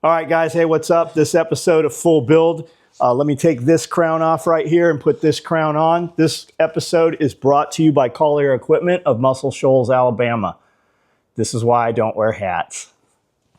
All right, guys. Hey, what's up? This episode of Full Build. Let me take this crown off right here and put this crown on. This episode is brought to you by Collier Equipment of Muscle Shoals, Alabama. This is why I don't wear hats.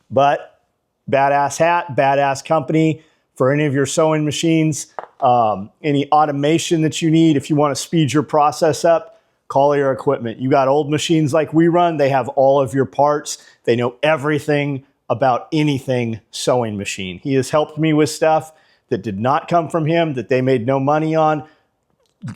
But badass hat, badass company for any of your sewing machines, any automation that you need. If you want to speed your process up, Collier Equipment. You got old machines like we run. They have all of your parts. They know everything about anything sewing machine. He has helped me with stuff that did not come from him, that they made no money on.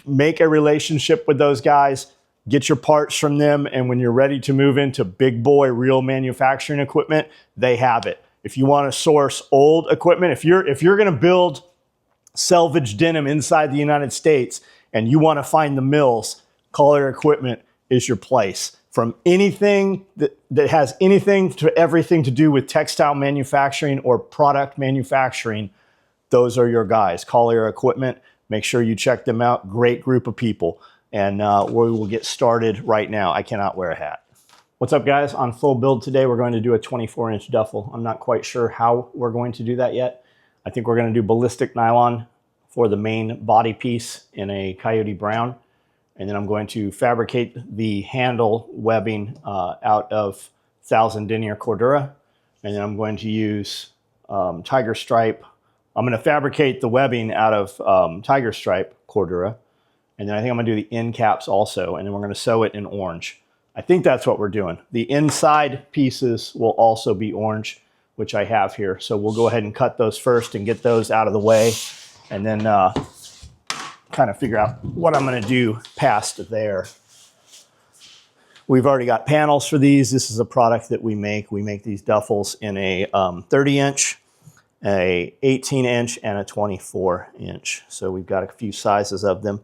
Make a relationship with those guys, get your parts from them, and when you're ready to move into big boy real manufacturing equipment, they have it. If you want to source old equipment, if you're going to build selvage denim inside the United States and you want to find the mills, Collier Equipment is your place. From anything that has anything to everything to do with textile manufacturing or product manufacturing, those are your guys. Collier Equipment, make sure you check them out. Great group of people. And we will get started right now. I cannot wear a hat. What's up, guys? On Full Build today, we're going to do a 24-inch duffel. I'm not quite sure how we're going to do that yet. I think we're going to do ballistic nylon for the main body piece in a coyote brown. And then I'm going to fabricate the handle webbing out of 1000 denier Cordura. And then I'm going to use tiger stripe. I'm going to fabricate the webbing out of tiger stripe Cordura. And then I think I'm going to do the end caps also. And then we're going to sew it in orange. I think that's what we're doing. The inside pieces will also be orange, which I have here. So we'll go ahead and cut those first and get those out of the way. And then kind of figure out what I'm going to do past there. We've already got panels for these. This is a product that we make. We make these duffels in a 30-inch, a 18-inch, and a 24-inch. So we've got a few sizes of them.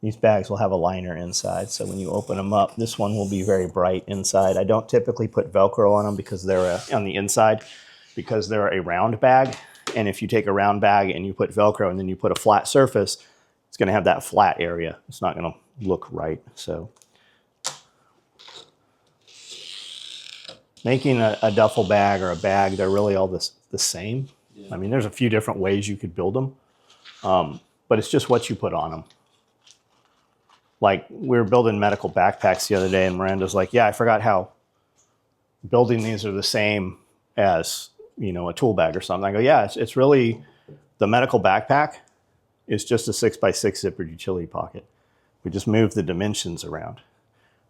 These bags will have a liner inside, so when you open them up, this one will be very bright inside. I don't typically put Velcro on them because they're on the inside, because they're a round bag. And if you take a round bag and you put Velcro and then you put a flat surface, it's going to have that flat area. It's not going to look right. So making a duffel bag or a bag, they're really all the same. Yeah. I mean, there's a few different ways you could build them, but it's just what you put on them. Like, we were building medical backpacks the other day, and Miranda's like, yeah, I forgot how building these are the same as, you know, a tool bag or something. I go, yeah, it's really, the medical backpack is just a 6x6 zippered utility pocket. We just move the dimensions around.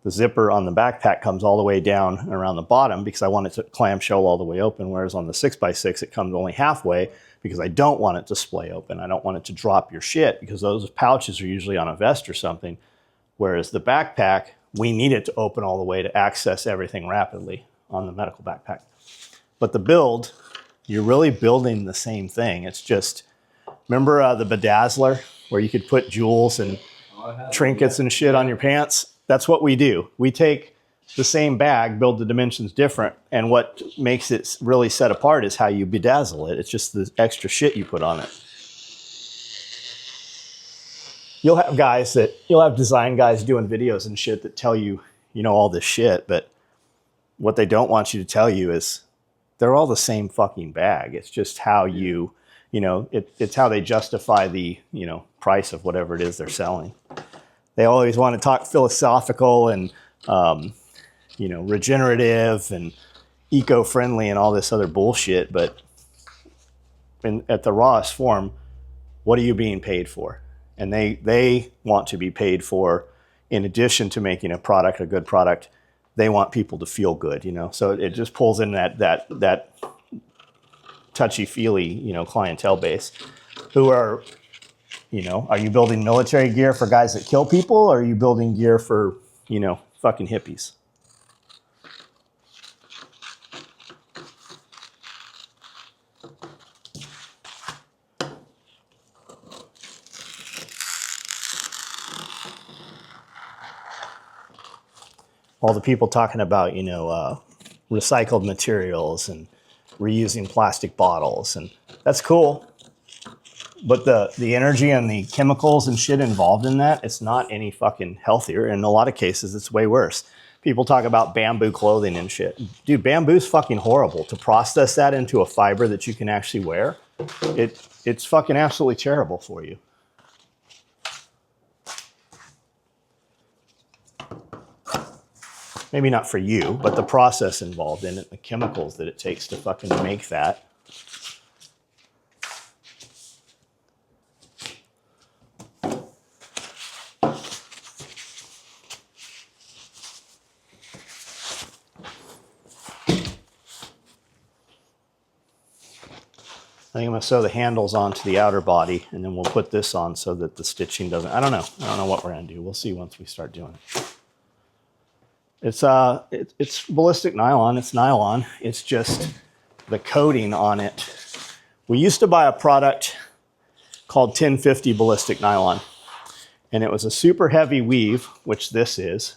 The zipper on the backpack comes all the way down and around the bottom because I want it to clamshell all the way open, whereas on the 6x6, it comes only halfway because I don't want it to splay open. I don't want it to drop your shit because those pouches are usually on a vest or something. Whereas the backpack, we need it to open all the way to access everything rapidly on the medical backpack. But the build, you're really building the same thing. It's just, remember the bedazzler where you could put jewels and trinkets and shit on your pants? That's what we do. We take the same bag, build the dimensions different, and what makes it really set apart is how you bedazzle it. It's just the extra shit you put on it. You'll have design guys doing videos and shit that tell you, you know, all this shit, but what they don't want you to tell you is they're all the same fucking bag. It's just how you know, it's how they justify the, you know, price of whatever it is they're selling. They always want to talk philosophical and, you know, regenerative and eco-friendly and all this other bullshit, but at the rawest form, what are you being paid for? And they want to be paid for, in addition to making a product, a good product, they want people to feel good, you know? So it just pulls in that touchy-feely, you know, clientele base who are, you know, are you building military gear for guys that kill people, or are you building gear for, you know, fucking hippies? All the people talking about, you know, recycled materials and reusing plastic bottles, and that's cool. But the energy and the chemicals and shit involved in that, it's not any fucking healthier. In a lot of cases, it's way worse. People talk about bamboo clothing and shit. Dude, bamboo's fucking horrible. To process that into a fiber that you can actually wear, it's fucking absolutely terrible for you. Maybe not for you, but the process involved in it, the chemicals that it takes to fucking make that. I think I'm going to sew the handles onto the outer body, and then we'll put this on so that the stitching doesn't... I don't know. I don't know what we're going to do. We'll see once we start doing it. It's ballistic nylon. It's nylon. It's just the coating on it. We used to buy a product called 1050 ballistic nylon, and it was a super heavy weave, which this is,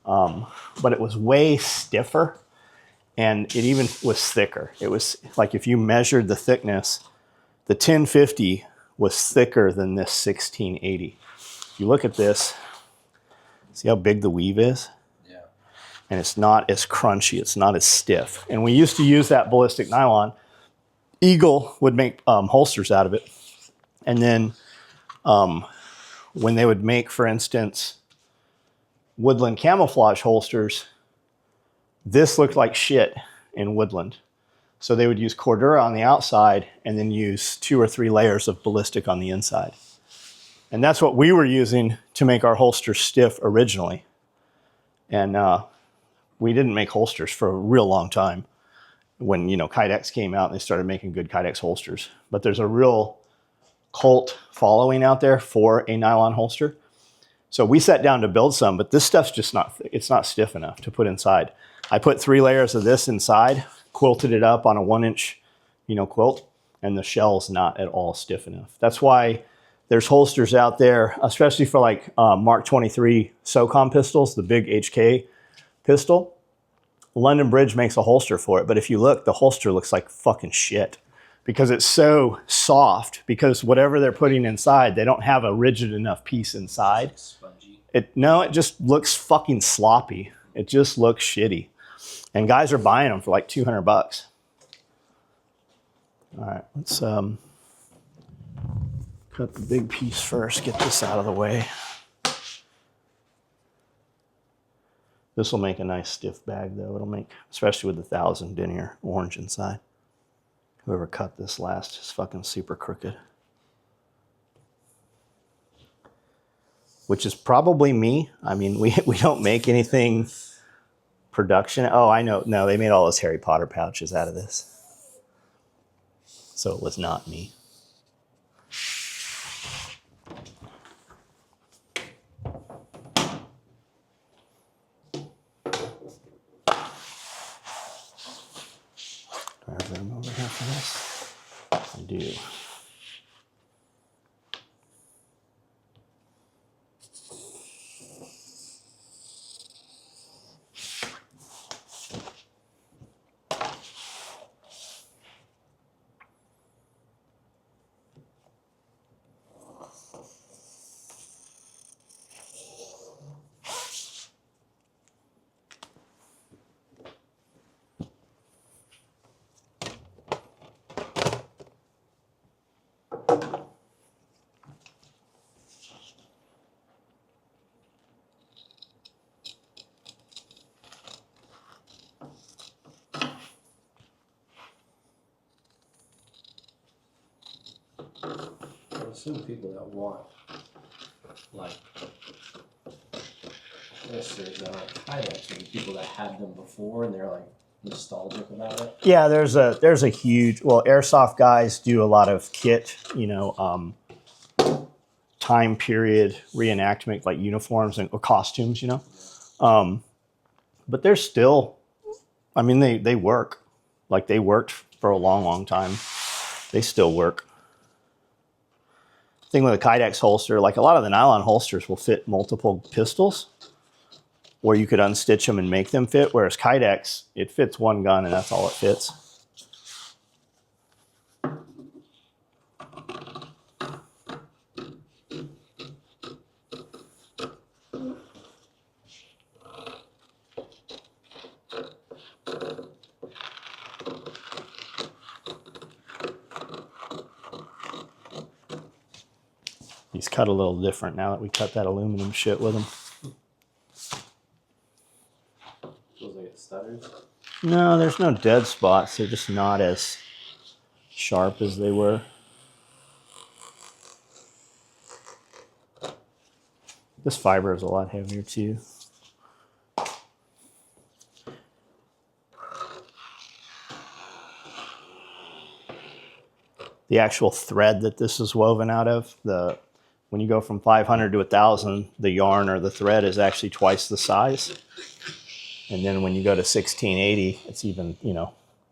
but it was way stiffer. And it even was thicker. It was like if you measured the thickness, the 1050 was thicker than this 1680. If you look at this, see how big the weave is? Yeah. And it's not as crunchy. It's not as stiff. And we used to use that ballistic nylon. Eagle would make holsters out of it. And then when they would make, for instance, woodland camouflage holsters, this looked like shit in woodland. So they would use Cordura on the outside and then use 2 or 3 layers of ballistic on the inside. And that's what we were using to make our holsters stiff originally. And we didn't make holsters for a real long time when, Kydex came out and they started making good Kydex holsters. But there's a real cult following out there for a nylon holster. So we sat down to build some, but this stuff's just it's not stiff enough to put inside. I put 3 layers of this inside, quilted it up on a 1-inch, quilt, and the shell's not at all stiff enough. That's why there's holsters out there, especially for like Mark 23 SOCOM pistols, the big HK pistol. London Bridge makes a holster for it, but if you look, the holster looks like fucking shit because it's so soft, because whatever they're putting inside, they don't have a rigid enough piece inside. Spongy. It just looks fucking sloppy. It just looks shitty. And guys are buying them for like $200. All right, let's cut the big piece first, get this out of the way. This will make a nice stiff bag though. It'll make, especially with the 1000 denier orange inside. Whoever cut this last is fucking super crooked. Which is probably me. I mean, we don't make anything production. Oh, I know. No, they made all those Harry Potter pouches out of this. So it was not me. Do I have room over here for this? I do. Some people that want, like, there's Kydex, and people that had them before and they're like nostalgic about it. Yeah, there's a huge, well, airsoft guys do a lot of kit, time period reenactment, like uniforms or costumes, but they're still, I mean, they work. Like they worked for a long, long time. They still work. Thing with a Kydex holster, like a lot of the nylon holsters will fit multiple pistols, or you could unstitch them and make them fit, whereas Kydex, it fits one gun and that's all it fits. He's cut a little different now that we cut that aluminum shit with him. Feels like it stutters. No, there's no dead spots. They're just not as sharp as they were. This fiber is a lot heavier too. The actual thread that this is woven out of, when you go from 500 to 1,000, the yarn or the thread is actually twice the size. And then when you go to 1680, it's even,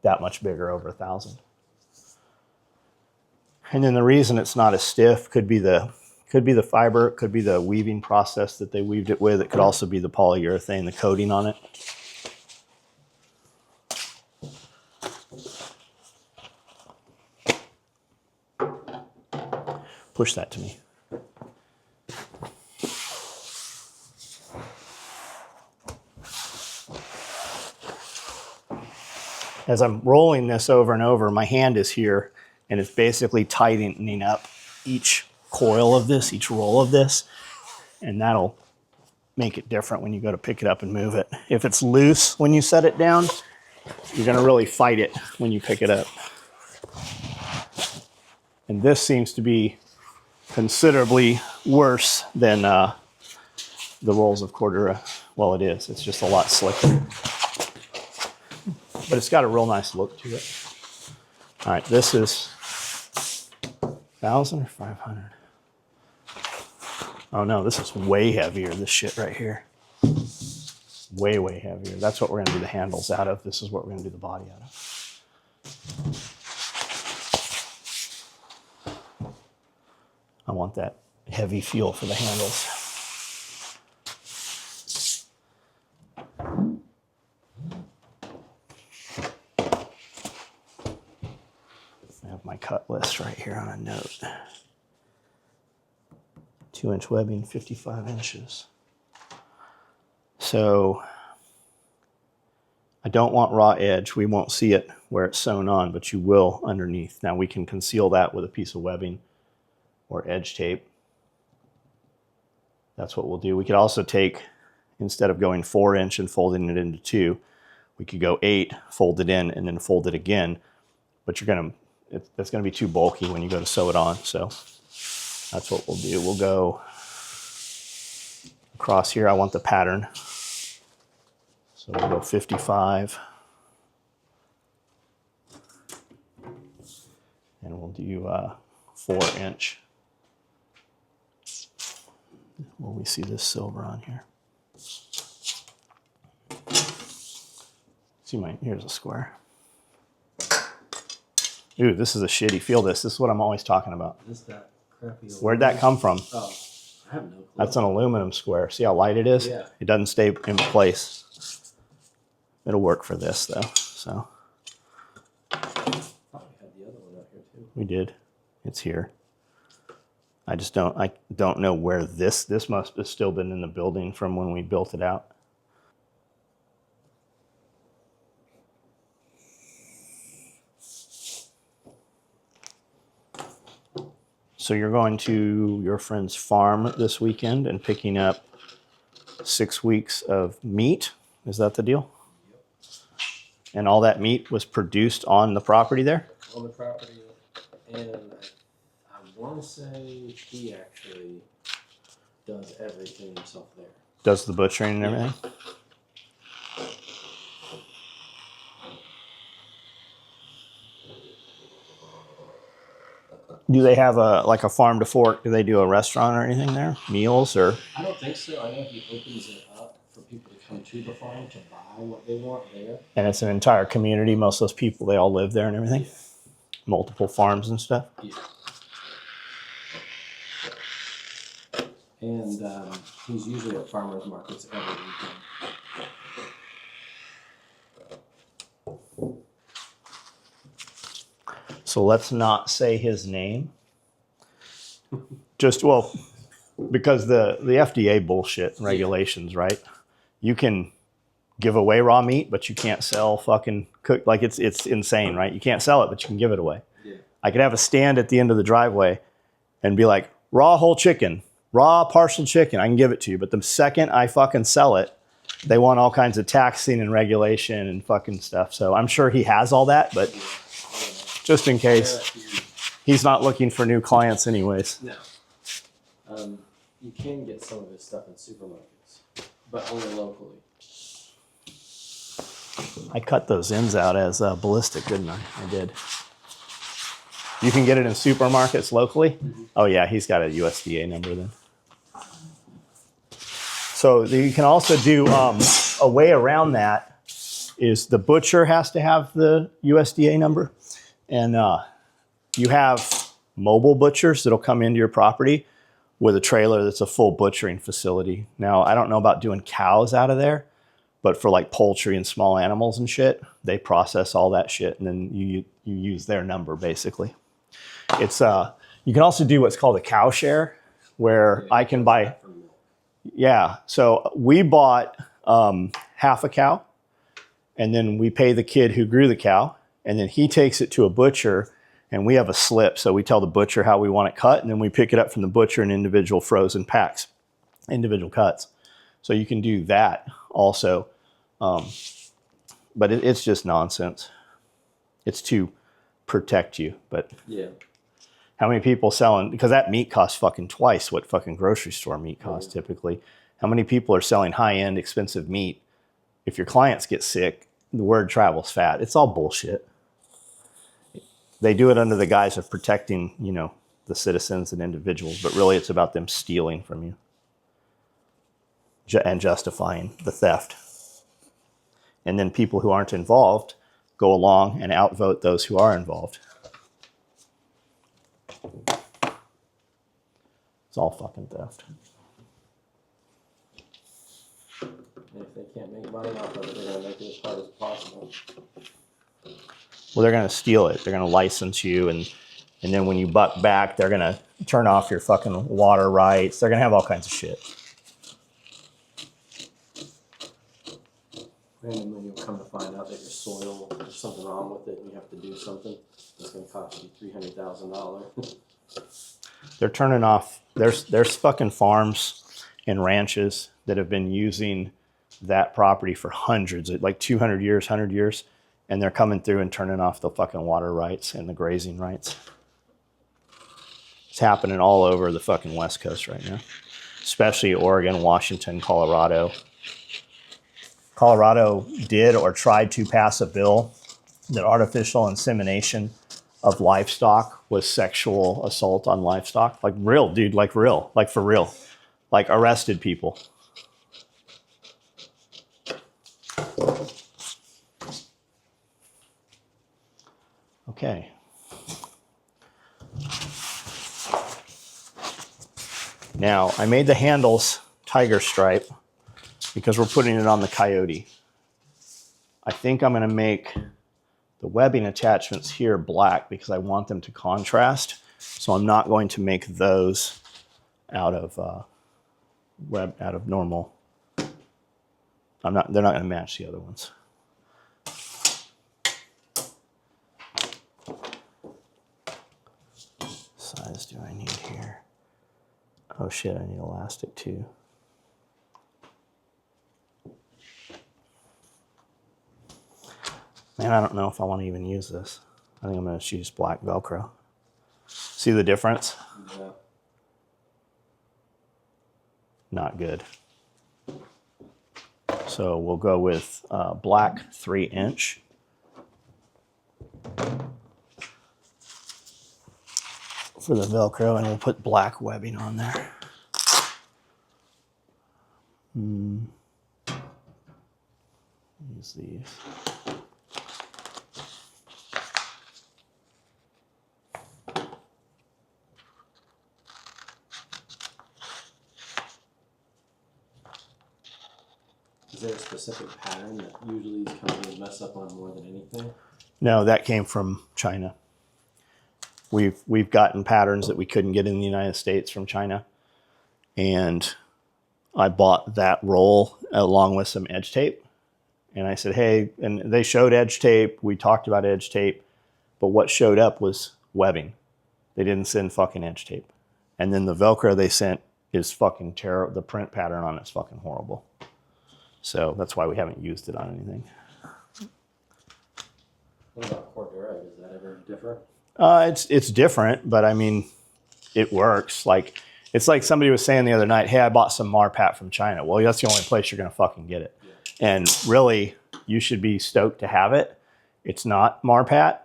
that much bigger, over 1,000. And then the reason it's not as stiff could be the fiber, it could be the weaving process that they weaved it with. It could also be the polyurethane, the coating on it. Push that to me. As I'm rolling this over and over, my hand is here, and it's basically tightening up each coil of this, each roll of this, and that'll make it different when you go to pick it up and move it. If it's loose when you set it down, you're going to really fight it when you pick it up. And this seems to be considerably worse than the rolls of Cordura. Well, it is. It's just a lot slicker. But it's got a real nice look to it. All right, this is 1,000 or 500? Oh no, this is way heavier, this shit right here. Way, way heavier. That's what we're gonna do the handles out of. This is what we're gonna do the body out of. I want that heavy feel for the handles. I have my cut list right here on a note. 2-inch webbing, 55 inches. So I don't want raw edge. We won't see it where it's sewn on, but you will underneath. Now we can conceal that with a piece of webbing or edge tape. That's what we'll do. We could also take, instead of going 4-inch and folding it into 2, we could go 8, fold it in, and then fold it again. But that's gonna be too bulky when you go to sew it on. So that's what we'll do. We'll go across here. I want the pattern. So we'll go 55. And we'll do 4-inch. Will we see this silver on here? Here's a square. Ooh, this is a shitty. Feel this. This is what I'm always talking about. Is that crappy? Where'd that come from? Oh, I have no clue. That's an aluminum square. See how light it is? Yeah. It doesn't stay in place. It'll work for this though. So Probably had the other one out here too. we did. It's here. I don't know where this must have still been in the building from when we built it out. So you're going to your friend's farm this weekend and picking up 6 weeks of meat. Is that the deal? Yep. And all that meat was produced on the property there? On the property, and I want to say he actually does everything himself there. Does the butchering and everything? Do they have a farm to fork? Do they do a restaurant or anything there? Meals or? I don't think so. I know he opens it up for people to come to the farm to buy what they want there. And it's an entire community. Most of those people, they all live there and everything. Yeah. Multiple farms and stuff. Yeah. And he's usually at farmers markets every weekend. So let's not say his name. Because the FDA bullshit regulations, right? You can give away raw meat, but you can't sell fucking cooked. Like it's insane, right? You can't sell it, but you can give it away. Yeah. I could have a stand at the end of the driveway and be like, raw whole chicken, raw partial chicken, I can give it to you. But the second I fucking sell it, they want all kinds of taxing and regulation and fucking stuff. So I'm sure he has all that, but just in case, he's not looking for new clients anyways. No. You can get some of his stuff in supermarkets, but only locally. I cut those ends out as Ballistic, didn't I? I did. You can get it in supermarkets locally? Mm-hmm. Oh yeah, he's got a USDA number then. So you can also do a way around that is the butcher has to have the USDA number. And you have mobile butchers that'll come into your property with a trailer that's a full butchering facility. Now, I don't know about doing cows out of there, but for like poultry and small animals and shit, they process all that shit and then you use their number basically. It's you can also do what's called a cow share where I can buy. Yeah, so we bought half a cow and then we pay the kid who grew the cow and then he takes it to a butcher and we have a slip. So we tell the butcher how we want it cut and then we pick it up from the butcher in individual frozen packs, individual cuts. So you can do that also. But it's just nonsense. It's to protect you. But yeah, how many people selling, because that meat costs fucking twice what fucking grocery store meat costs typically. How many people are selling high-end expensive meat? If your clients get sick, the word travels fast. It's all bullshit. They do it under the guise of protecting, you know, the citizens and individuals, but really it's about them stealing from you and justifying the theft. And then people who aren't involved go along and outvote those who are involved. It's all fucking theft. And if they can't make money off of it, they're going to make it as hard as possible. Well, they're going to steal it. They're going to license you. And then when you buck back, they're going to turn off your fucking water rights. They're going to have all kinds of shit. Randomly, you'll come to find out that your soil, there's something wrong with it, and you have to do something. It's going to cost you $300,000. They're turning off. There's fucking farms and ranches that have been using that property for hundreds, like 200 years, 100 years, and they're coming through and turning off the fucking water rights and the grazing rights. It's happening all over the fucking West Coast right now, especially Oregon, Washington, Colorado. Colorado did or tried to pass a bill that artificial insemination of livestock was sexual assault on livestock. Like real, dude, like real, like for real. Like arrested people. Okay. Now, I made the handles tiger stripe because we're putting it on the Coyote. I think I'm going to make the webbing attachments here black because I want them to contrast. So I'm not going to make those out of normal. They're not going to match the other ones. Size do I need here? Oh shit, I need elastic too. Man, I don't know if I want to even use this. I think I'm going to use black Velcro. See the difference? Yeah. Not good. So we'll go with black 3-inch. For the Velcro, and we'll put black webbing on there. Use these. Is there a specific pattern that usually these companies mess up on more than anything? No, that came from China. We've gotten patterns that we couldn't get in the United States from China. And I bought that roll along with some edge tape. And I said, hey, and they showed edge tape. We talked about edge tape. But what showed up was webbing. They didn't send fucking edge tape. And then the Velcro they sent is fucking terrible. The print pattern on it's fucking horrible. So that's why we haven't used it on anything. What about Cordura? Is that ever different? It's different, but I mean, it works. Like, it's like somebody was saying the other night, hey, I bought some Marpat from China. Well, that's the only place you're going to fucking get it. Yeah. And really, you should be stoked to have it. It's not Marpat,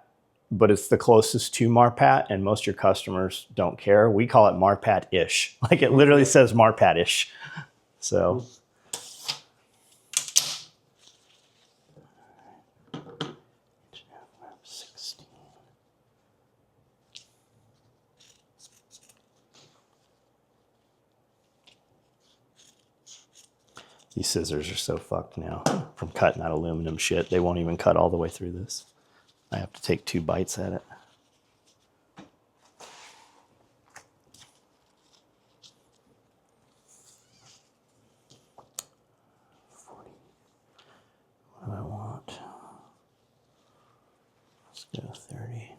but it's the closest to Marpat, and most of your customers don't care. We call it Marpat-ish. Like, it literally says Marpat-ish. So... These scissors are so fucked now from cutting that aluminum shit. They won't even cut all the way through this. I have to take 2 bites at it. What do I want? Let's go 30.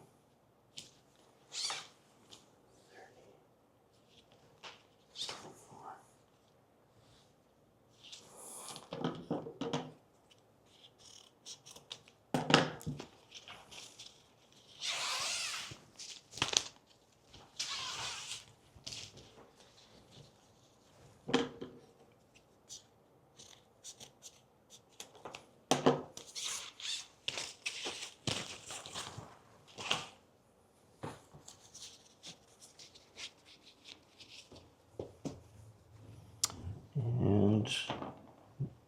And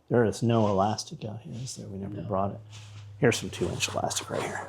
there is no elastic out here, is there? We never brought it. Here's some 2-inch elastic right here.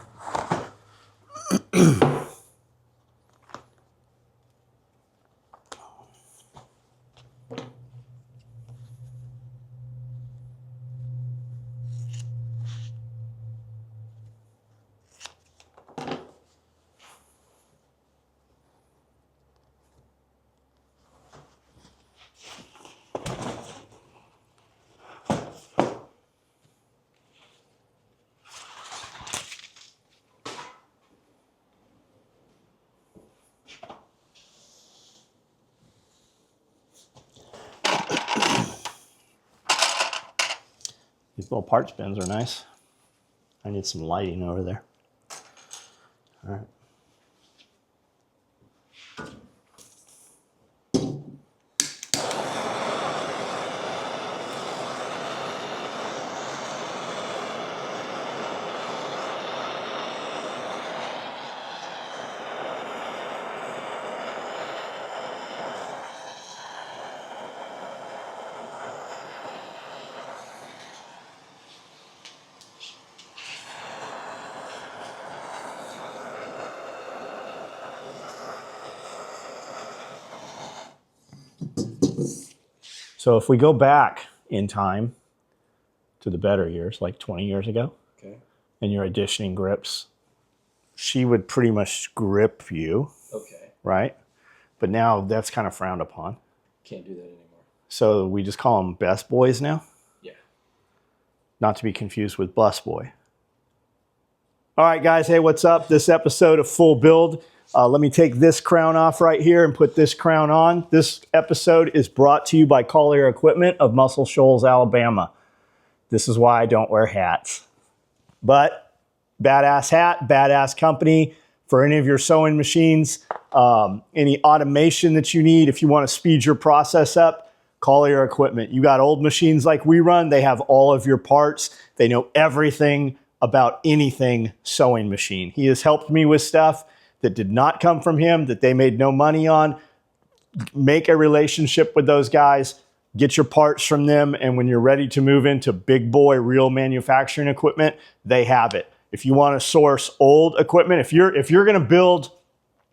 These little parts bins are nice. I need some lighting over there. All right. So if we go back in time to the better years, like 20 years ago, okay, and you're auditioning grips, she would pretty much grip you, okay, right? But now that's kind of frowned upon. Can't do that anymore. So we just call them best boys now? Yeah. Not to be confused with bus boy. All right, guys. Hey, what's up? This episode of Full Build. Let me take this crown off right here and put this crown on. This episode is brought to you by Collier Equipment of Muscle Shoals, Alabama. This is why I don't wear hats. But badass hat, badass company for any of your sewing machines, any automation that you need. If you want to speed your process up, Collier Equipment. You got old machines like we run. They have all of your parts. They know everything about anything sewing machine. He has helped me with stuff that did not come from him, that they made no money on. Make a relationship with those guys, get your parts from them, and when you're ready to move into big boy real manufacturing equipment, they have it. If you want to source old equipment, if you're going to build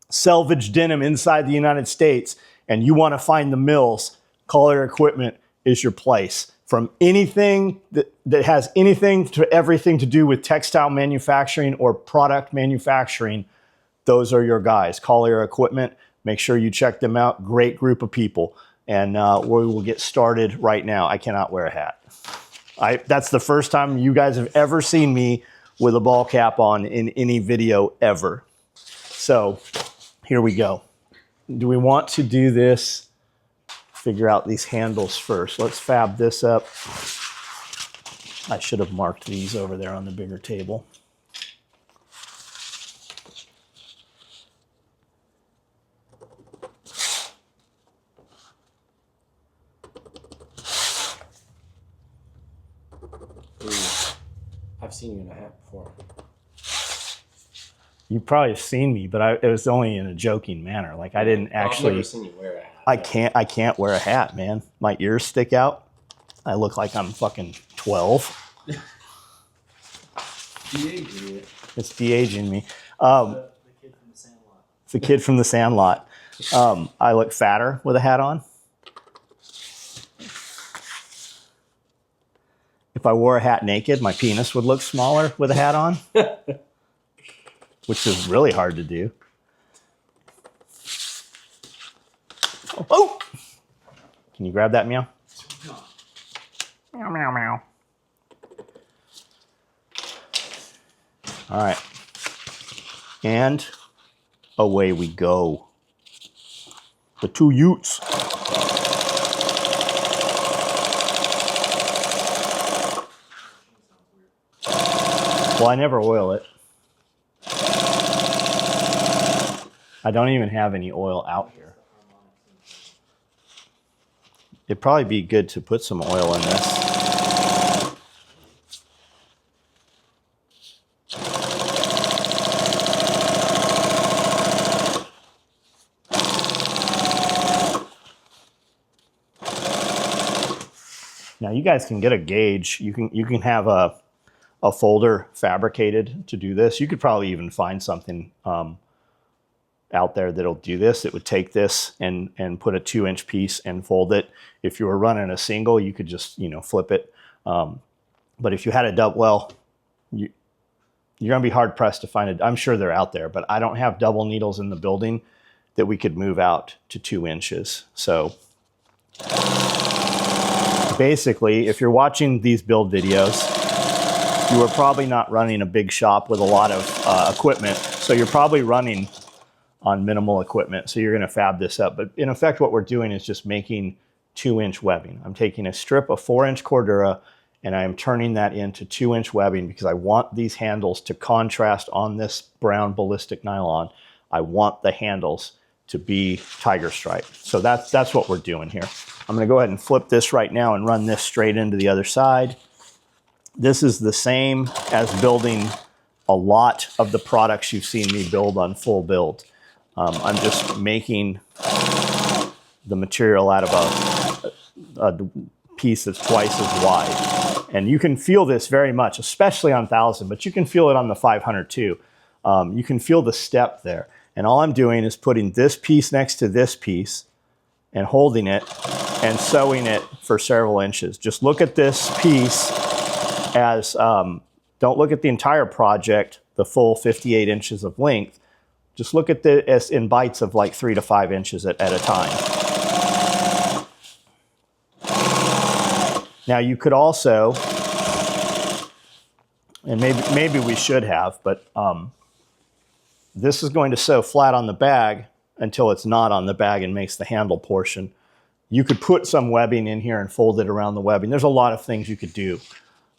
selvage denim inside the United States and you want to find the mills, Collier Equipment is your place. From anything that has anything to everything to do with textile manufacturing or product manufacturing, those are your guys. Collier Equipment. Make sure you check them out. Great group of people. And we will get started right now. I cannot wear a hat. That's the first time you guys have ever seen me with a ball cap on in any video ever. So here we go. do we want to do this? Figure out these handles first. Let's fab this up. I should have marked these over there on the bigger table. I've seen you in a hat before. You've probably seen me, but it was only in a joking manner. Like I didn't actually. I've never seen you wear a hat. I can't wear a hat, man. My ears stick out. I look like I'm fucking 12. De-aging it. It's de-aging me. The kid from the Sandlot. It's the kid from the Sandlot. I look fatter with a hat on. If I wore a hat naked, my penis would look smaller with a hat on, which is really hard to do. Oh! Can you grab that, meow? Meow, meow, meow. All right. And away we go. The two utes. Well, I never oil it. I don't even have any oil out here. It'd probably be good to put some oil in this. Now you guys can get a gauge. You can have a folder fabricated to do this. You could probably even find something out there that'll do this. It would take this and put a 2-inch piece and fold it. If you were running a single, you could just flip it. But if you had a double, well, you're gonna be hard pressed to find it. I'm sure they're out there, but I don't have double needles in the building that we could move out to 2 inches. So basically, if you're watching these build videos, you are probably not running a big shop with a lot of equipment. So you're probably running on minimal equipment. So you're going to fab this up. But in effect, what we're doing is just making 2-inch webbing. I'm taking a strip of 4-inch Cordura and I'm turning that into 2-inch webbing because I want these handles to contrast on this brown ballistic nylon. I want the handles to be tiger stripe. So that's what we're doing here. I'm going to go ahead and flip this right now and run this straight into the other side. This is the same as building a lot of the products you've seen me build on full build. I'm just making the material out of a piece that's twice as wide. And you can feel this very much, especially on 1000, but you can feel it on the 500 too. You can feel the step there. And all I'm doing is putting this piece next to this piece and holding it and sewing it for several inches. Just look at this piece as, don't look at the entire project, the full 58 inches of length. Just look at this in bites of like 3 to 5 inches at a time. Now you could also, and maybe we should have, but this is going to sew flat on the bag until it's not on the bag and makes the handle portion. You could put some webbing in here and fold it around the webbing. There's a lot of things you could do.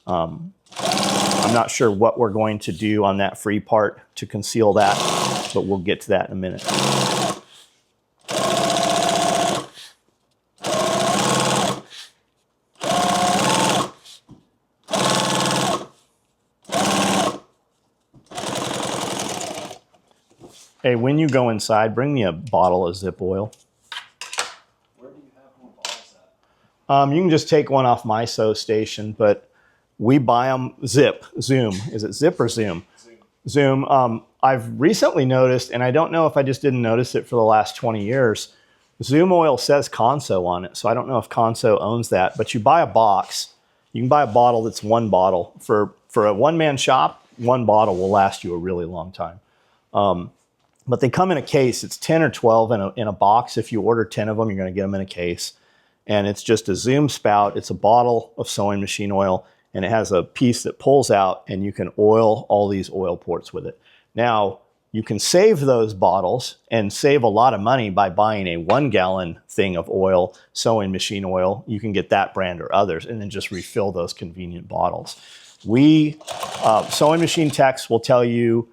I'm not sure what we're going to do on that free part to conceal that, but we'll get to that in a minute. Hey, when you go inside, bring me a bottle of zip oil. Where do you have more bottles at? You can just take one off my sew station, but we buy them Zoom. Is it Zip or Zoom? Zoom. I've recently noticed, and I don't know if I just didn't notice it for the last 20 years, Zoom oil says Conso on it, so I don't know if Conso owns that, but you buy a box. You can buy a bottle that's one bottle. For a one-man shop, one bottle will last you a really long time. But they come in a case. It's 10 or 12 in a box. If you order 10 of them, you're going to get them in a case. And it's just a Zoom spout. It's a bottle of sewing machine oil, and it has a piece that pulls out, and you can oil all these oil ports with it. Now, You can save those bottles and save a lot of money by buying a 1 gallon thing of oil, sewing machine oil. You can get that brand or others, and then just refill those convenient bottles. We, sewing machine techs will tell you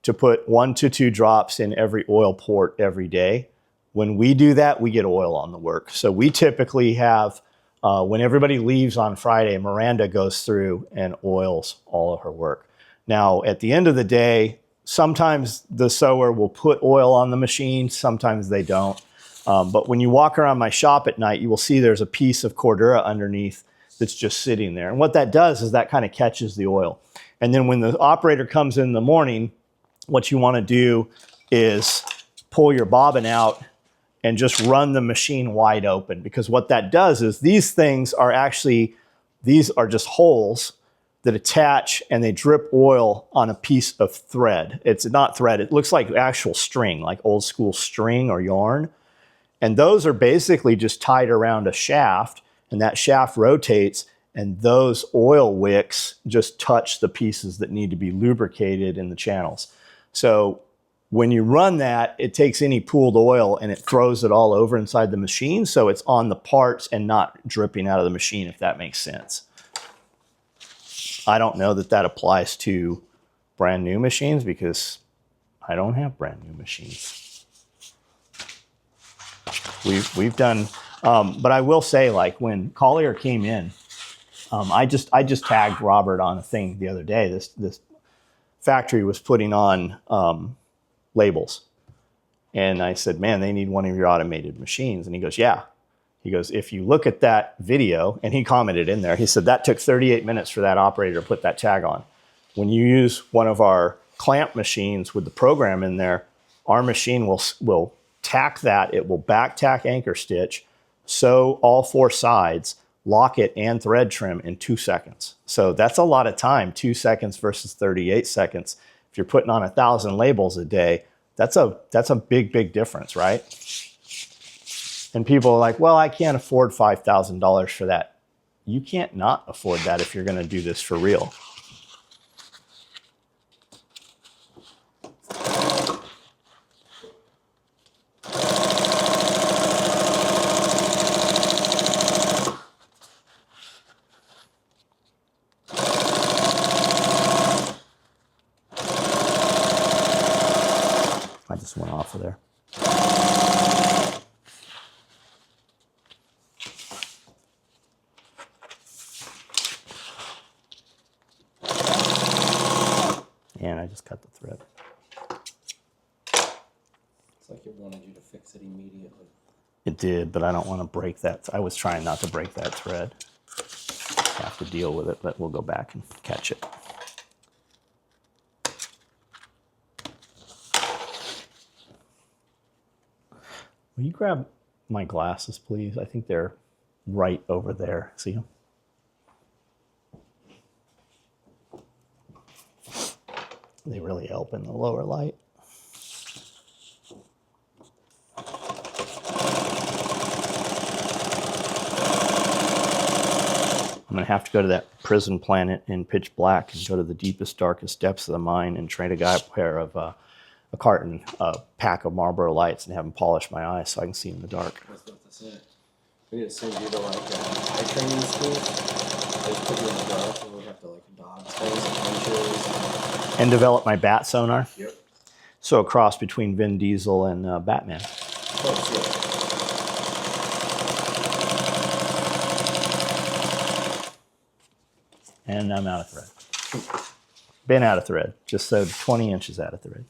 to put 1 to 2 drops in every oil port every day. When we do that, we get oil on the work. So we typically have, when everybody leaves on Friday, Miranda goes through and oils all of her work. Now, at the end of the day, sometimes the sewer will put oil on the machine, sometimes they don't. But when you walk around my shop at night, you will see there's a piece of Cordura underneath that's just sitting there. And what that does is that kind of catches the oil. And then when the operator comes in the morning, what you want to do is pull your bobbin out and just run the machine wide open. Because what that does is these things are actually, these are just holes that attach and they drip oil on a piece of thread. It's not thread, it looks like actual string, like old school string or yarn. And those are basically just tied around a shaft, and that shaft rotates, and those oil wicks just touch the pieces that need to be lubricated in the channels. So when you run that, it takes any pooled oil and it throws it all over inside the machine, so it's on the parts and not dripping out of the machine, if that makes sense. I don't know that that applies to brand new machines because I don't have brand new machines. We've done, but I will say, like when Collier came in, I just tagged Robert on a thing the other day. This factory was putting on labels, and I said, "Man, they need one of your automated machines." And he goes, "Yeah." He goes, "If you look at that video," and he commented in there, he said, "That took 38 minutes for that operator to put that tag on. When you use one of our clamp machines with the program in there, our machine will tack that. It will back tack anchor stitch, sew all 4 sides, lock it, and thread trim in 2 seconds. So that's a lot of time, 2 seconds versus 38 seconds. If you're putting on 1,000 labels a day, that's a big, big difference, right? And people are like, well, I can't afford $5,000 for that. You can't not afford that if you're going to do this for real. I just went off of there. And I just cut the thread. It's like it wanted you to fix it immediately. It did, but I don't want to break that. I was trying not to break that thread. I have to deal with it, but we'll go back and catch it. Will you grab my glasses, please? I think they're right over there. See them? They really help in the lower light. I'm going to have to go to that prison planet in pitch black and go to the deepest, darkest depths of the mine and trade a guy a pair of a pack of Marlboro Lights and have him polish my eyes so I can see in the dark. I was about to say, we need to send you to like eye training school. They put you in the dark and we have to like dodge things and punches. And develop my bat sonar. Yep. So a cross between Vin Diesel and Batman. Close, yeah. And I'm out of thread. Been out of thread. Just sewed 20 inches out of thread.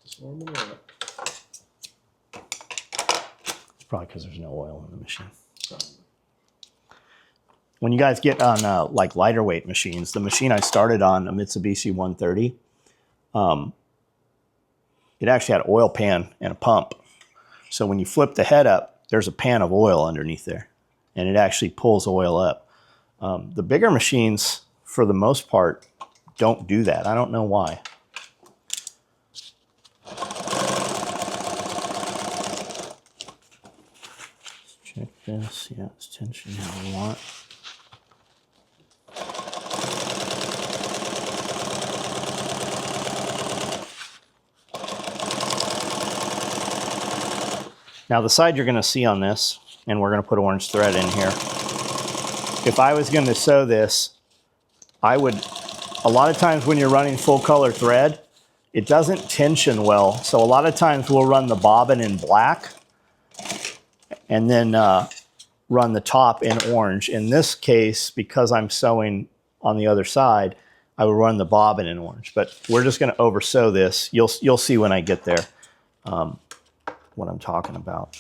Just warming it up. It's probably because there's no oil in the machine. Probably. When you guys get on like lighter weight machines, the machine I started on, a Mitsubishi 130, it actually had an oil pan and a pump. So when you flip the head up, there's a pan of oil underneath there, and it actually pulls oil up. The bigger machines, for the most part, don't do that. I don't know why. Let's check this. Yeah, it's tension how we want. Now the side you're going to see on this, and we're going to put orange thread in here. If I was going to sew this, I would, a lot of times when you're running full color thread, it doesn't tension well. So a lot of times we'll run the bobbin in black and then run the top in orange. In this case, because I'm sewing on the other side, I would run the bobbin in orange. But we're just going to over sew this. You'll see when I get there what I'm talking about.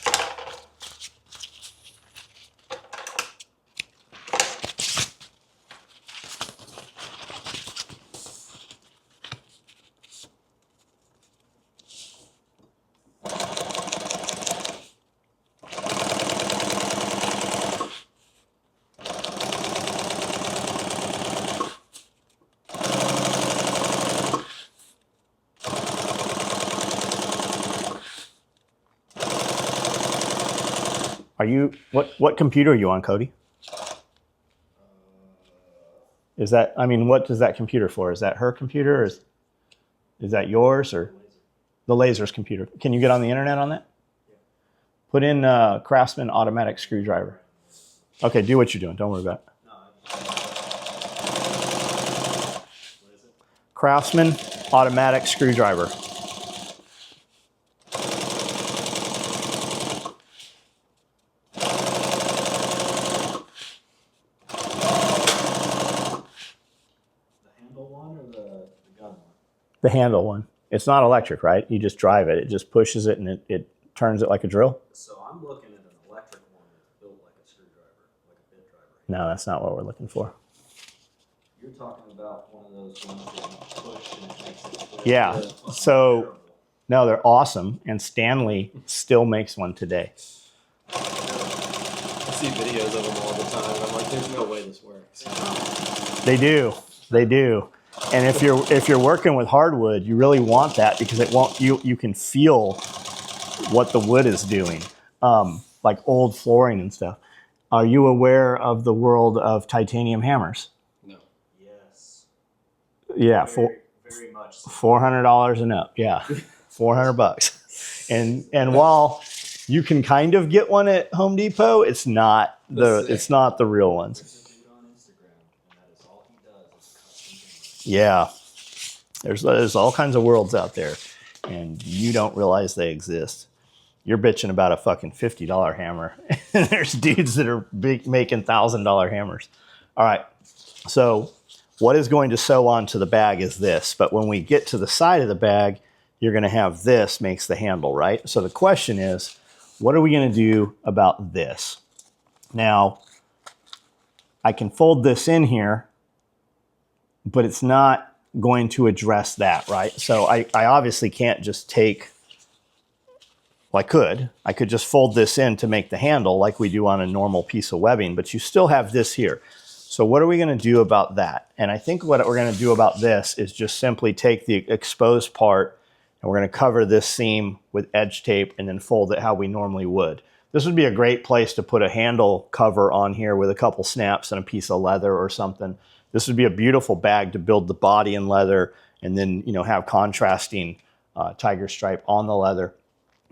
Are you, what computer are you on, Cody? Is that, I mean, what is that computer for? Is that her computer, or is that yours, or the Laser's computer? Can you get on the internet on that? Yeah. Put in Craftsman automatic screwdriver. Okay, do what you're doing. Don't worry about it. No, what is it? Craftsman automatic screwdriver. The handle one. It's not electric, right? You just drive it. It just pushes it and it turns it like a drill. So I'm looking at an electric one that's built like a screwdriver, like a bit driver. No, that's not what we're looking for. You're talking about one of those ones that you push and it makes it twist. Yeah. So, no, they're awesome. And Stanley still makes one today. I see videos of them all the time. I'm like, there's no way this works. They do. They do. And if you're working with hardwood, you really want that because it won't, you can feel what the wood is doing, like old flooring and stuff. Are you aware of the world of titanium hammers? No. Yes. Yeah, very much. So. $400 and up. Yeah, $400. And while you can kind of get one at Home Depot, it's not the real ones. Yeah, there's all kinds of worlds out there, and you don't realize they exist. You're bitching about a fucking $50 hammer, and there's dudes that are making $1,000 hammers. All right, so what is going to sew onto the bag is this, but when we get to the side of the bag, you're going to have this makes the handle, right? So the question is, what are we going to do about this? Now, I can fold this in here, but it's not going to address that, right? So I obviously can't just take, well, I could just fold this in to make the handle like we do on a normal piece of webbing, but you still have this here. So what are we gonna do about that? And I think what we're gonna do about this is just simply take the exposed part and we're gonna cover this seam with edge tape and then fold it how we normally would. This would be a great place to put a handle cover on here with a couple snaps and a piece of leather or something. This would be a beautiful bag to build the body in leather and then, you know, have contrasting tiger stripe on the leather.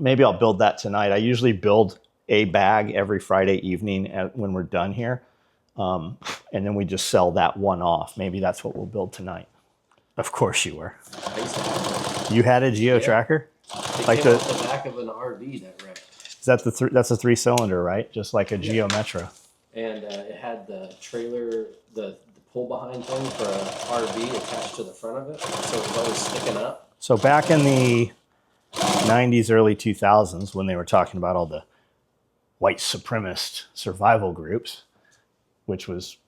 Maybe I'll build that tonight. I usually build a bag every Friday evening when we're done here. And then we just sell that one off. Maybe that's what we'll build tonight. Of course you were. You had a Geo tracker? It like came off the back of an RV that wrecked. Is that that's a 3-cylinder, right? Just like a Geo Metro. And it had the trailer, the pull behind thing for an RV attached to the front of it, so it was always sticking up. So back in the 90s, early 2000s, when they were talking about all the white supremacist survival groups, which was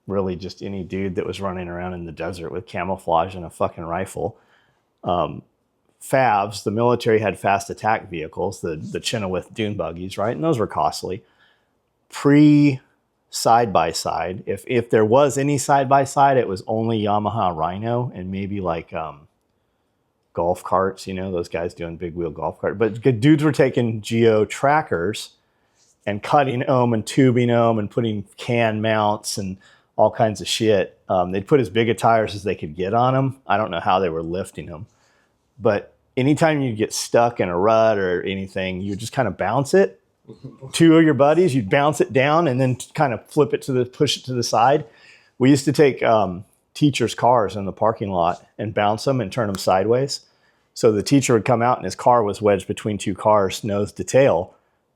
really just any dude that was running around in the desert with camouflage and a fucking rifle. FAVs, the military had fast attack vehicles, the Chenoweth dune buggies, right? And those were costly. Side-by-side, if there was any side-by-side, it was only Yamaha Rhino and maybe like golf carts, you know, those guys doing big wheel golf cart. But dudes were taking Geo trackers and cutting them and tubing them and putting can mounts and all kinds of shit. They'd put as big of tires as they could get on them. I don't know how they were lifting them. But anytime you get stuck in a rut or anything, you just kind of bounce it. Two of your buddies, you'd bounce it down and then kind of push it to the side. We used to take teachers' cars in the parking lot and bounce them and turn them sideways. So the teacher would come out and his car was wedged between two cars, nose to tail,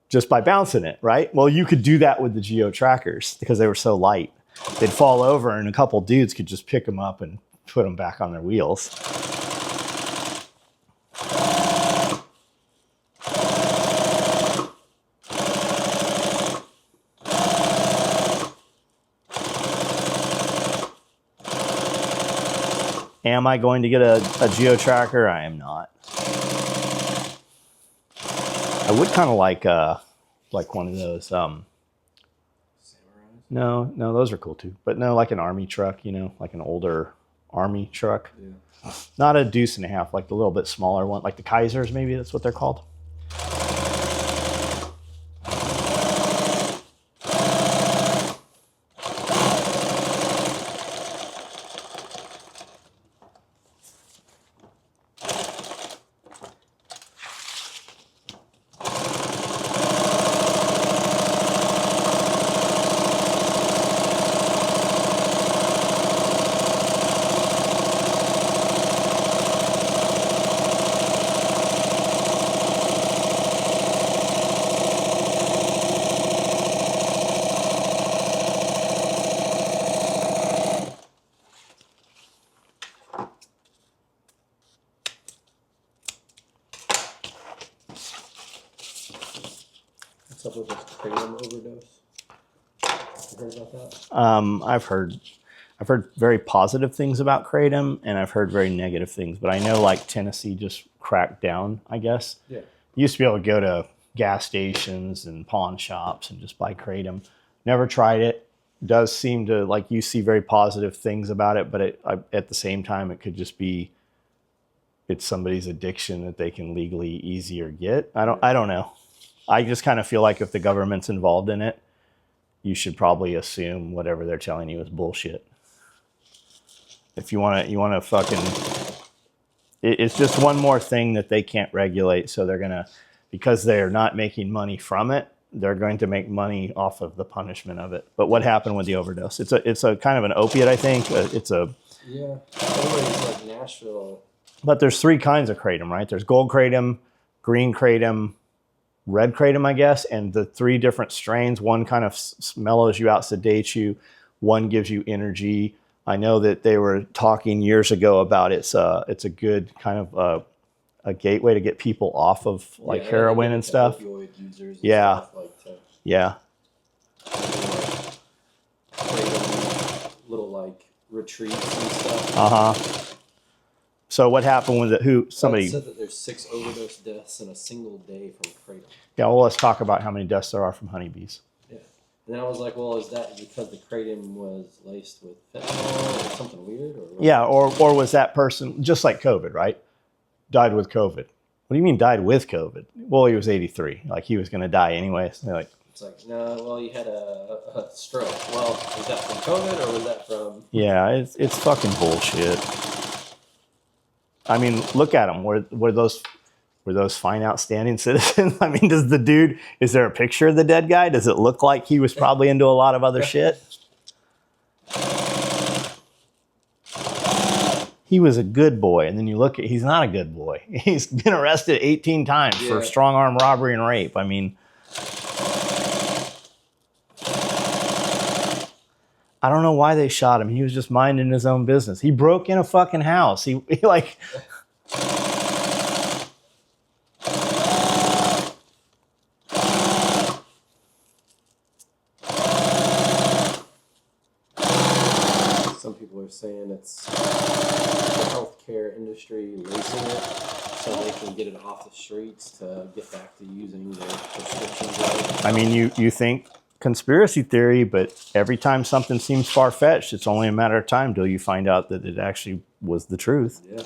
just by bouncing it, right? Well, you could do that with the geo trackers because they were so light. They'd fall over and a couple dudes could just pick them up and put them back on their wheels. Am I going to get a geo tracker? I am not. I would kind of like one of those. No, those are cool too. But no, like an army truck, you know, like an older army truck. Yeah. Not a deuce and a half, like the little bit smaller one, like the Kaisers, maybe that's what they're called. What's up with this kratom overdose? You heard about that? I've heard very positive things about kratom, and I've heard very negative things. But I know like Tennessee just cracked down, I guess. Yeah. You used to be able to go to gas stations and pawn shops and just buy kratom. Never tried it. Does seem to, like, you see very positive things about it, but at the same time, it could just be it's somebody's addiction that they can legally easier get. I don't know. I just kind of feel like if the government's involved in it, you should probably assume whatever they're telling you is bullshit. If you want to fucking, it's just one more thing that they can't regulate. So they're gonna, because they're not making money from it, they're going to make money off of the punishment of it. But what happened with the overdose? It's a kind of an opiate, I think. Yeah. Everybody's like Nashville. But there's three kinds of kratom, right? There's gold kratom, green kratom, red kratom, I guess, and the three different strains. One kind of mellows you out, sedates you. One gives you energy. I know that they were talking years ago about it's a good kind of a gateway to get people off of like heroin and stuff. Opioid users and yeah, stuff, like yeah. Little like retreats and stuff. So what happened with it? Somebody said that there's 6 overdose deaths in a single day from kratom. Yeah, well, let's talk about how many deaths there are from honeybees. Yeah. And then I was like, well, is that because the kratom was laced with fentanyl or something weird? Or what? Yeah, or was that person, just like COVID, right? Died with COVID. What do you mean died with COVID? Well, he was 83. Like, he was going to die anyway. So like, it's like, no, well, you had a stroke. Well, was that from COVID or was that from... Yeah, it's fucking bullshit. I mean, look at them. Were those fine, outstanding citizens? I mean, is there a picture of the dead guy? Does it look like he was probably into a lot of other shit? He was a good boy. And then you look he's not a good boy. He's been arrested 18 times for strong arm robbery and rape. I mean, I don't know why they shot him. He was just minding his own business. He broke in a fucking house. He like... Some people are saying it's the healthcare industry lacing it so they can get it off the streets to get back to using their prescription drugs. I mean, you think conspiracy theory, but every time something seems far-fetched, it's only a matter of time till you find out that it actually was the truth. Yeah.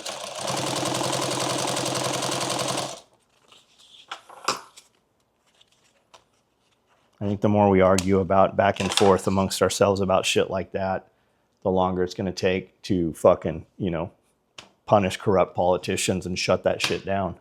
I think the more we argue about back and forth amongst ourselves about shit like that, the longer it's going to take to fucking, punish corrupt politicians and shut that shit down.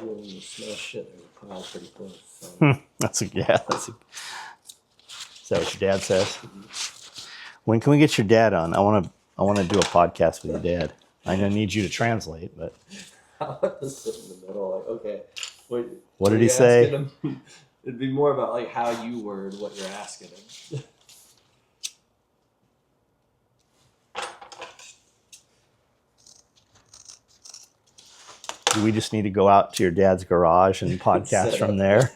When you smell shit, there's a pile pretty close. So. That's a. Is that what your dad says? When can we get your dad on? I want to do a podcast with your dad. I don't need you to translate, but I'll have to sit in the middle. Like, okay, what did he say? Him? It'd be more about like how you word what you're asking him. Do we just need to go out to your dad's garage and podcast from there?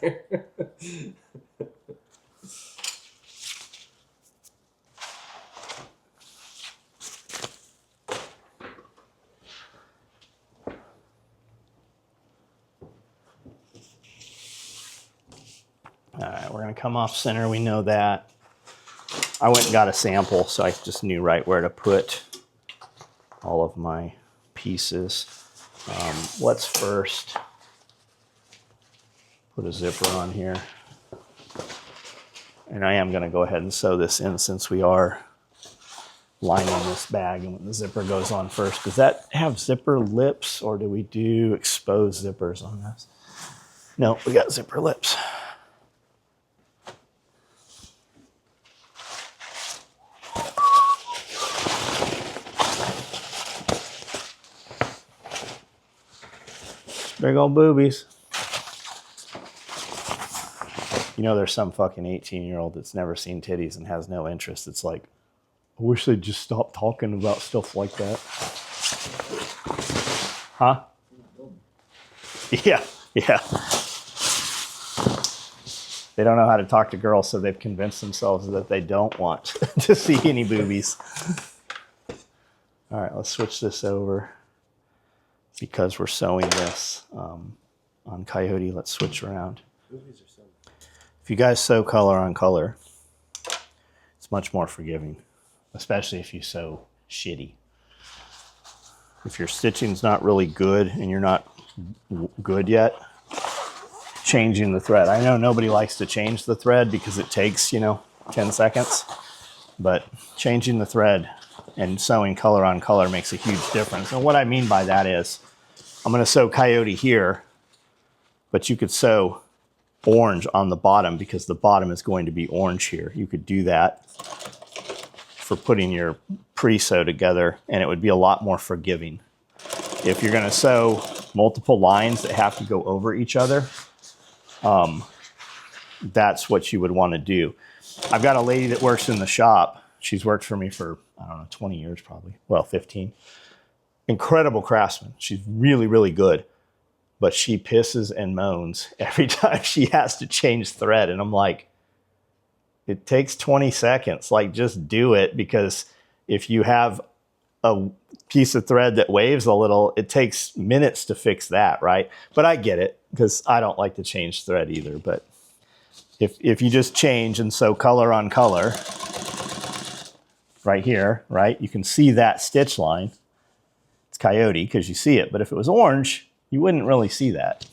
All right, we're going to come off center. We know that. I went and got a sample, so I just knew right where to put all of my pieces. Let's first put a zipper on here. And I am going to go ahead and sew this in since we are lining this bag. And when the zipper goes on first, does that have zipper lips or do we do exposed zippers on this? No, we got zipper lips. Big old boobies. You know, there's some fucking 18-year-old that's never seen titties and has no interest. It's like, I wish they'd just stop talking about stuff like that. Huh? Yeah. They don't know how to talk to girls, so they've convinced themselves that they don't want to see any boobies. All right, let's switch this over. Because we're sewing this on Coyote, let's switch around. If you guys sew color on color, it's much more forgiving, especially if you sew shitty. If your stitching's not really good and you're not good yet, changing the thread. I know nobody likes to change the thread because it takes, 10 seconds, but changing the thread and sewing color on color makes a huge difference. And what I mean by that is, I'm going to sew Coyote here, but you could sew orange on the bottom because the bottom is going to be orange here. You could do that for putting your pre-sew together, and it would be a lot more forgiving. If you're going to sew multiple lines that have to go over each other, that's what you would want to do. I've got a lady that works in the shop. She's worked for me for, 20 years probably. Well, 15. Incredible craftsman. She's really, really good. But she pisses and moans every time she has to change thread. And I'm like, it takes 20 seconds. Like, just do it, because if you have a piece of thread that waves a little, it takes minutes to fix that, right? But I get it, because I don't like to change thread either. But if you just change and sew color on color, right here, right, you can see that stitch line. It's Coyote because you see it. But if it was orange, you wouldn't really see that.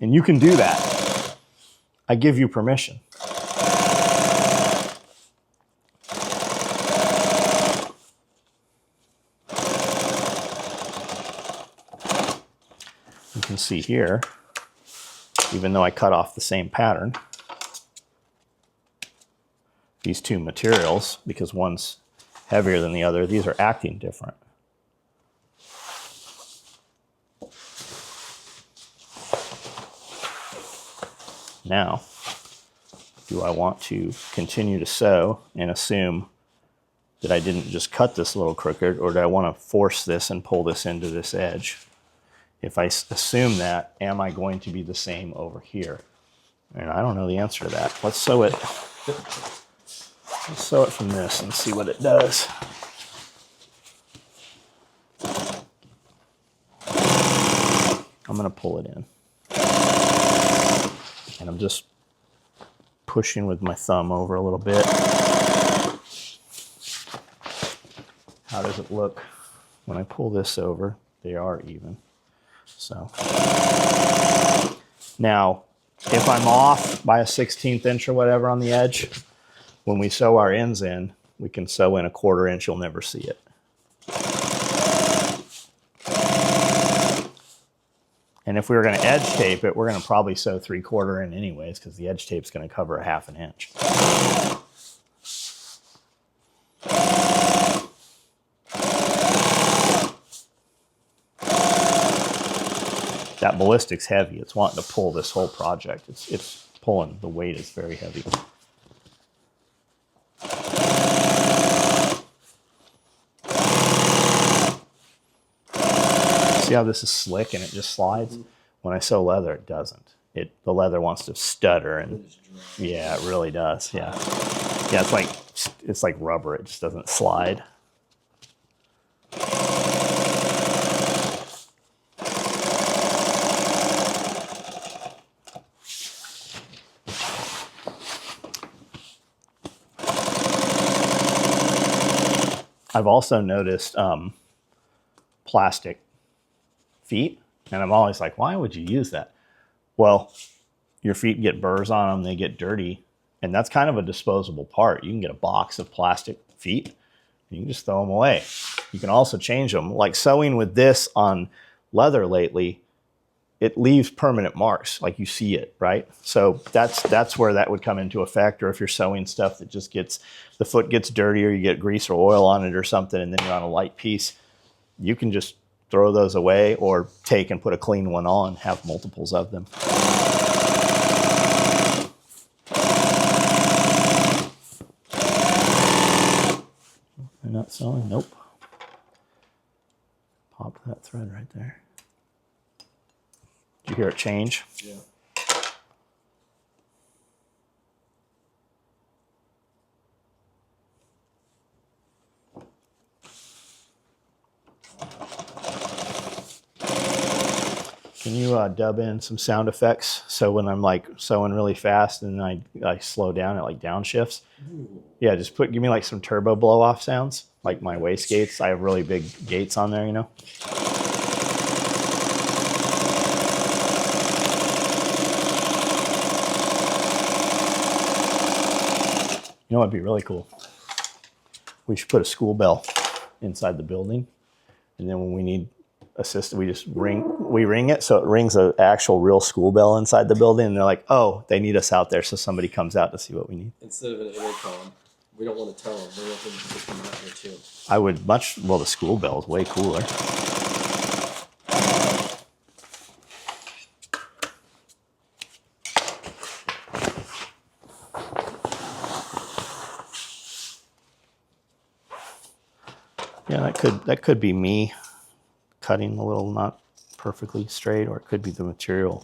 And you can do that. I give you permission. You can see here, even though I cut off the same pattern, these two materials, because one's heavier than the other, these are acting different. Now, do I want to continue to sew and assume that I didn't just cut this a little crooked, or do I want to force this and pull this into this edge? If I assume that, am I going to be the same over here? And I don't know the answer to that. Let's sew it. Let's sew it from this and see what it does. I'm going to pull it in. And I'm just pushing with my thumb over a little bit. How does it look when I pull this over? They are even. So now, if I'm off by a 1/16 inch or whatever on the edge, when we sew our ends in, we can sew in a 1/4 inch. You'll never see it. And if we were going to edge tape it, we're going to probably sew 3/4 in anyways, because the edge tape's going to cover a 1/2 inch. That ballistic's heavy. It's wanting to pull this whole project. It's pulling. The weight is very heavy. See how this is slick and it just slides? When I sew leather, it doesn't. The leather wants to stutter, and yeah, it really does. Yeah, yeah. It's like rubber. It just doesn't slide. I've also noticed plastic feet, and I'm always like, why would you use that? Well, your feet get burrs on them, they get dirty, and that's kind of a disposable part. You can get a box of plastic feet, and you can just throw them away. You can also change them. Like sewing with this on leather lately, it leaves permanent marks, like you see it, right? So that's where that would come into effect. Or if you're sewing stuff that just the foot gets dirty, or you get grease or oil on it or something, and then you're on a light piece, you can just throw those away or take and put a clean one on, have multiples of them. They're not sewing? Nope. Popped that thread right there. Did you hear it change? Yeah. Can you dub in some sound effects? So when I'm like sewing really fast and I slow down, it like downshifts. Ooh. Yeah, just give me like some turbo blow off sounds, like my waist gates. I have really big gates on there, you know. You know what'd be really cool? We should put a school bell inside the building, and then when we need assistant, we ring it, so it rings an actual real school bell inside the building, and they're like, oh, they need us out there, so somebody comes out to see what we need. Instead of an intercom, we don't want to tell them. We want them to come out here too. I would the school bell is way cooler. Yeah, that could be me cutting a little not perfectly straight, or it could be the material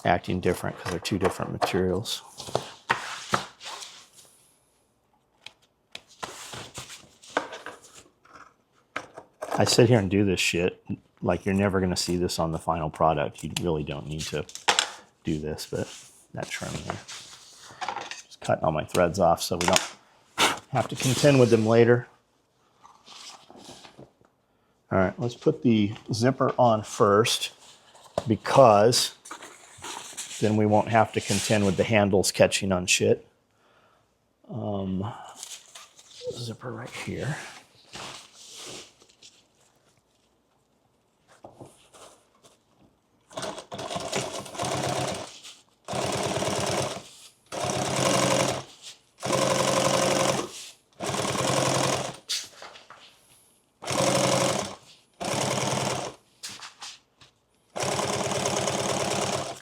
acting different because they're two different materials. I sit here and do this shit like you're never going to see this on the final product. You really don't need to do this, but that trim there. Just cutting all my threads off so we don't have to contend with them later. All right, let's put the zipper on first, because then we won't have to contend with the handles catching on shit. Zipper right here.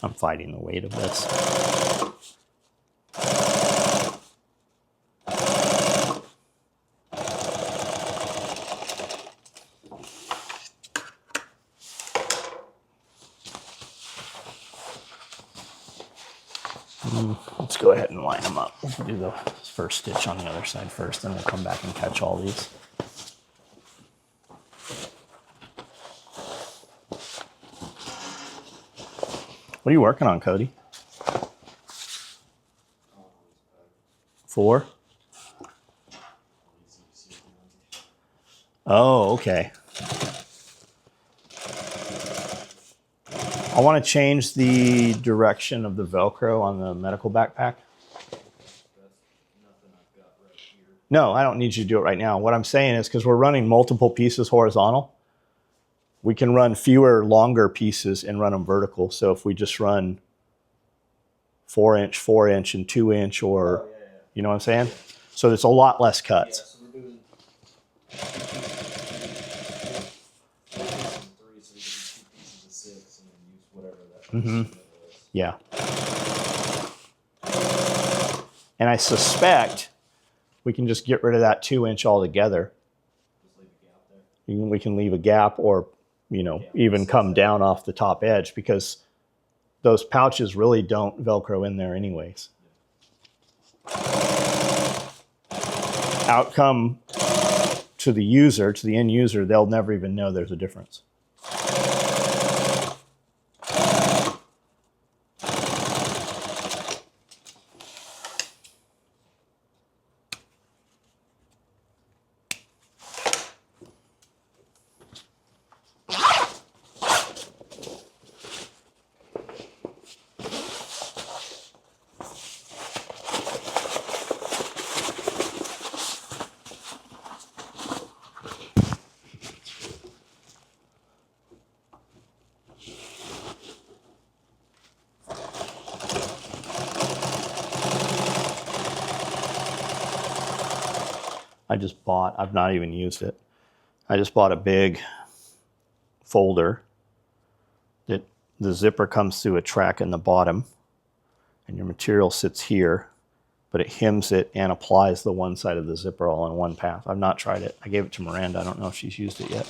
I'm fighting the weight of this. Let's go ahead and line them up. We'll do the first stitch on the other side first, then we'll come back and catch all these. What are you working on, Cody? 4? Oh, okay. I want to change the direction of the Velcro on the medical backpack. No, I don't need you to do it right now. What I'm saying is because we're running multiple pieces horizontal, we can run fewer longer pieces and run them vertical. So if we just run 4-inch, 4-inch, and 2-inch, or you know what I'm saying? Yeah. So there's a lot less cuts. Yeah, so we're doing 3, so we can do 2 pieces of 6 and then use whatever that is. Yeah. And I suspect we can just get rid of that 2-inch altogether. Just leave a gap there. We can leave a gap, or even come down off the top edge, because those pouches really don't Velcro in there anyways. Outcome to the user, to the end user, they'll never even know there's a difference. I've not even used it. I just bought a big folder that the zipper comes through a track in the bottom, and your material sits here, but it hems it and applies the one side of the zipper all in one pass. I've not tried it. I gave it to Miranda. I don't know if she's used it yet.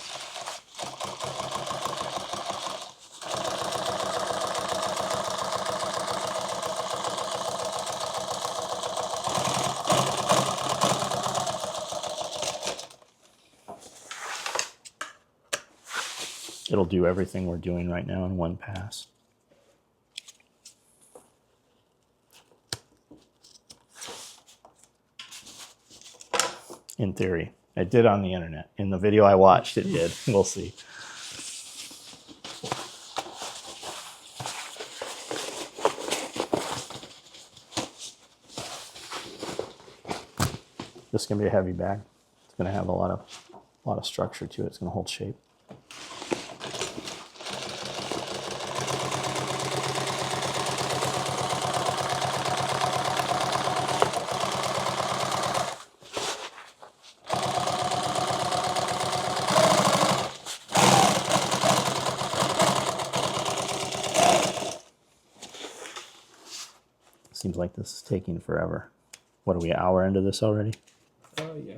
It'll do everything we're doing right now in one pass. In theory. It did on the internet. In the video I watched, it did. We'll see. This is going to be a heavy bag. It's going to have a lot of structure to it. It's going to hold shape. Seems like this is taking forever. What are we, an hour into this already? Oh, yeah.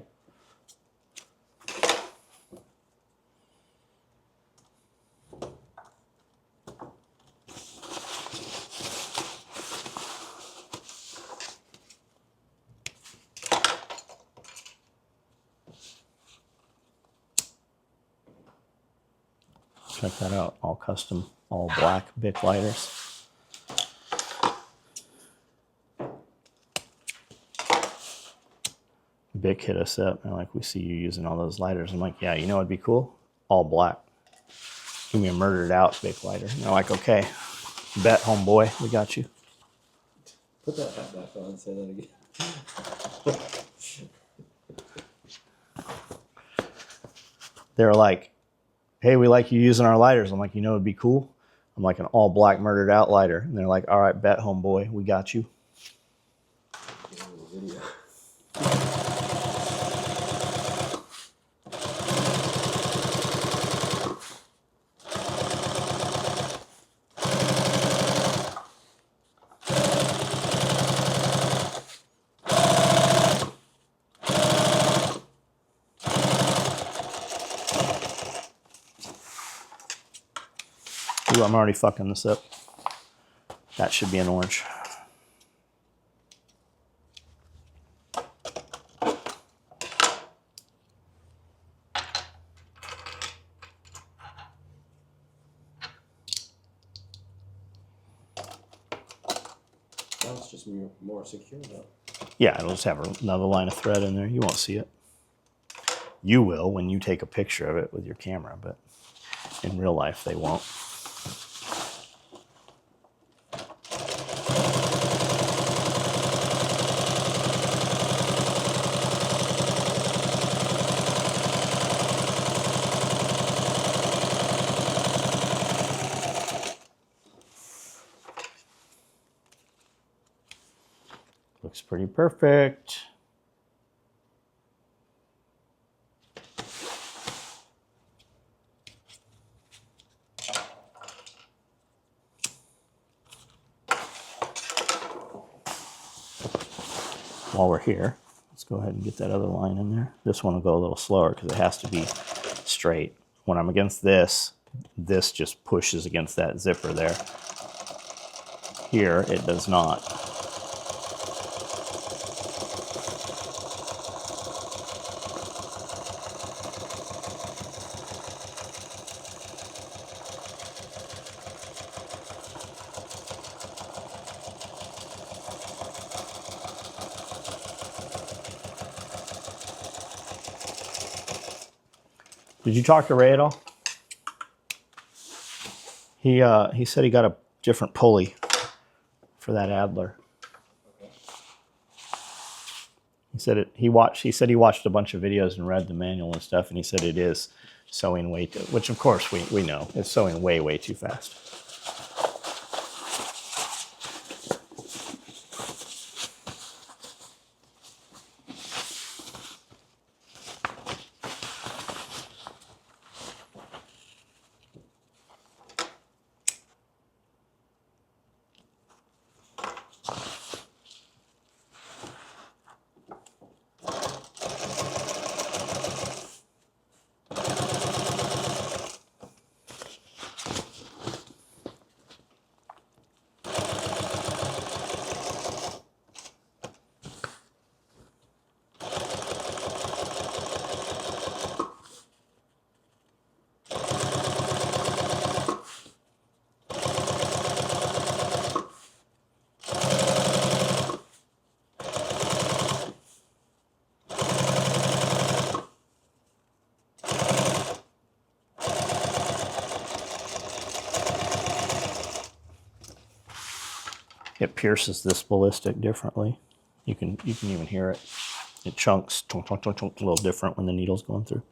Check that out. All custom, all black Bic lighters. Bic hit us up. They're like, we see you using all those lighters. I'm like, yeah, you know what'd be cool? All black. Give me a murdered out Bic lighter. And they're like, okay, bet, homeboy, we got you. Put that hat back on and say that again. They're like, hey, we like you using our lighters. I'm like, you know what'd be cool? I'm like, an all black murdered out lighter. And they're like, all right, bet, homeboy, we got you. Video. Ooh, I'm already fucking this up. That should be an orange. Now it's just more secure though. Yeah, it'll just have another line of thread in there. You won't see it. You will when you take a picture of it with your camera, but in real life they won't. Looks pretty perfect. While we're here, let's go ahead and get that other line in there. This one will go a little slower because it has to be straight. When I'm against this, this just pushes against that zipper there. Here, it does not. Did you talk to Ray at all? He said he got a different pulley for that Adler. Okay. He said he watched a bunch of videos and read the manual and stuff, and he said it is sewing way too, which of course we know it's sewing way too fast. It pierces this ballistic differently. You can even hear it. It chunks, chunk, chunk, chunk, chunk, a little different when the needle's going through.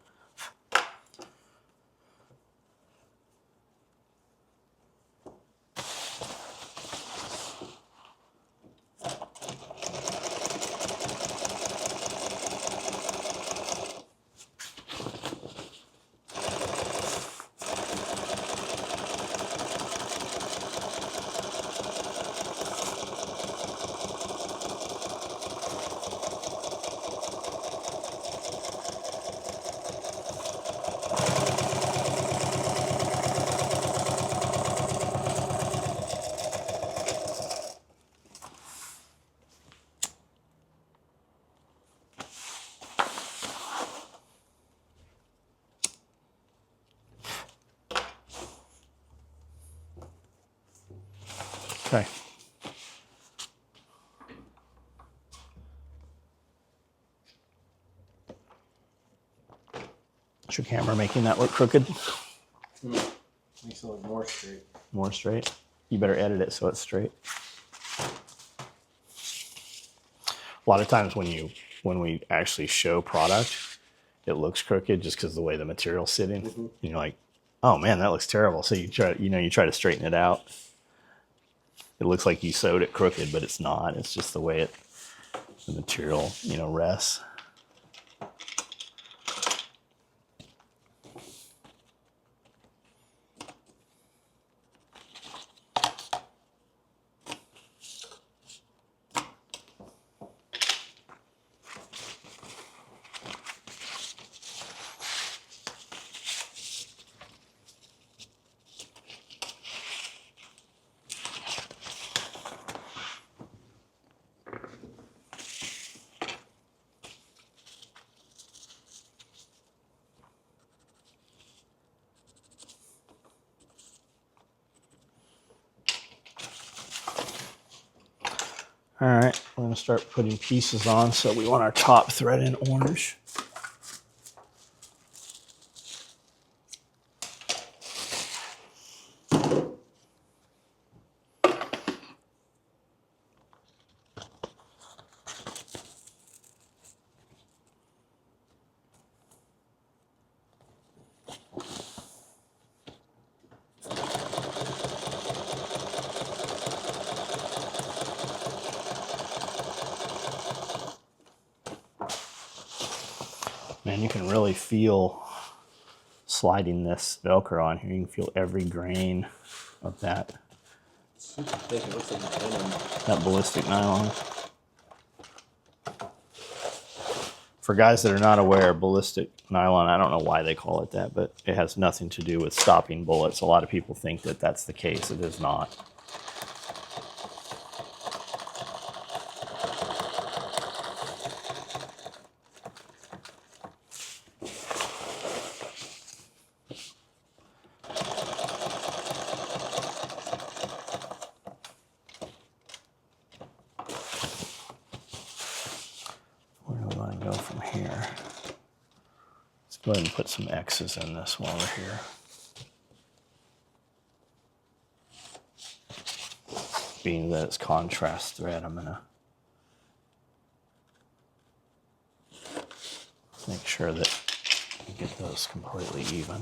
Okay. Is your camera making that look crooked? Makes it look more straight. More straight? You better edit it so it's straight. A lot of times when we actually show product, it looks crooked just because the way the material's sitting. Mm-hmm. And you're like, oh man, that looks terrible. So you try to straighten it out. It looks like you sewed it crooked, but it's not. It's just the way the material, rests. All right, we're going to start putting pieces on. So we want our top thread in orange. Man, you can really feel sliding this Velcro on here. You can feel every grain of that. Super thick. It looks like denim. That ballistic nylon. For guys that are not aware, ballistic nylon, I don't know why they call it that, but it has nothing to do with stopping bullets. A lot of people think that that's the case. It is not. Go from here. Let's go ahead and put some X's in this while we're here. Being that it's contrast thread, I'm gonna make sure that we get those completely even.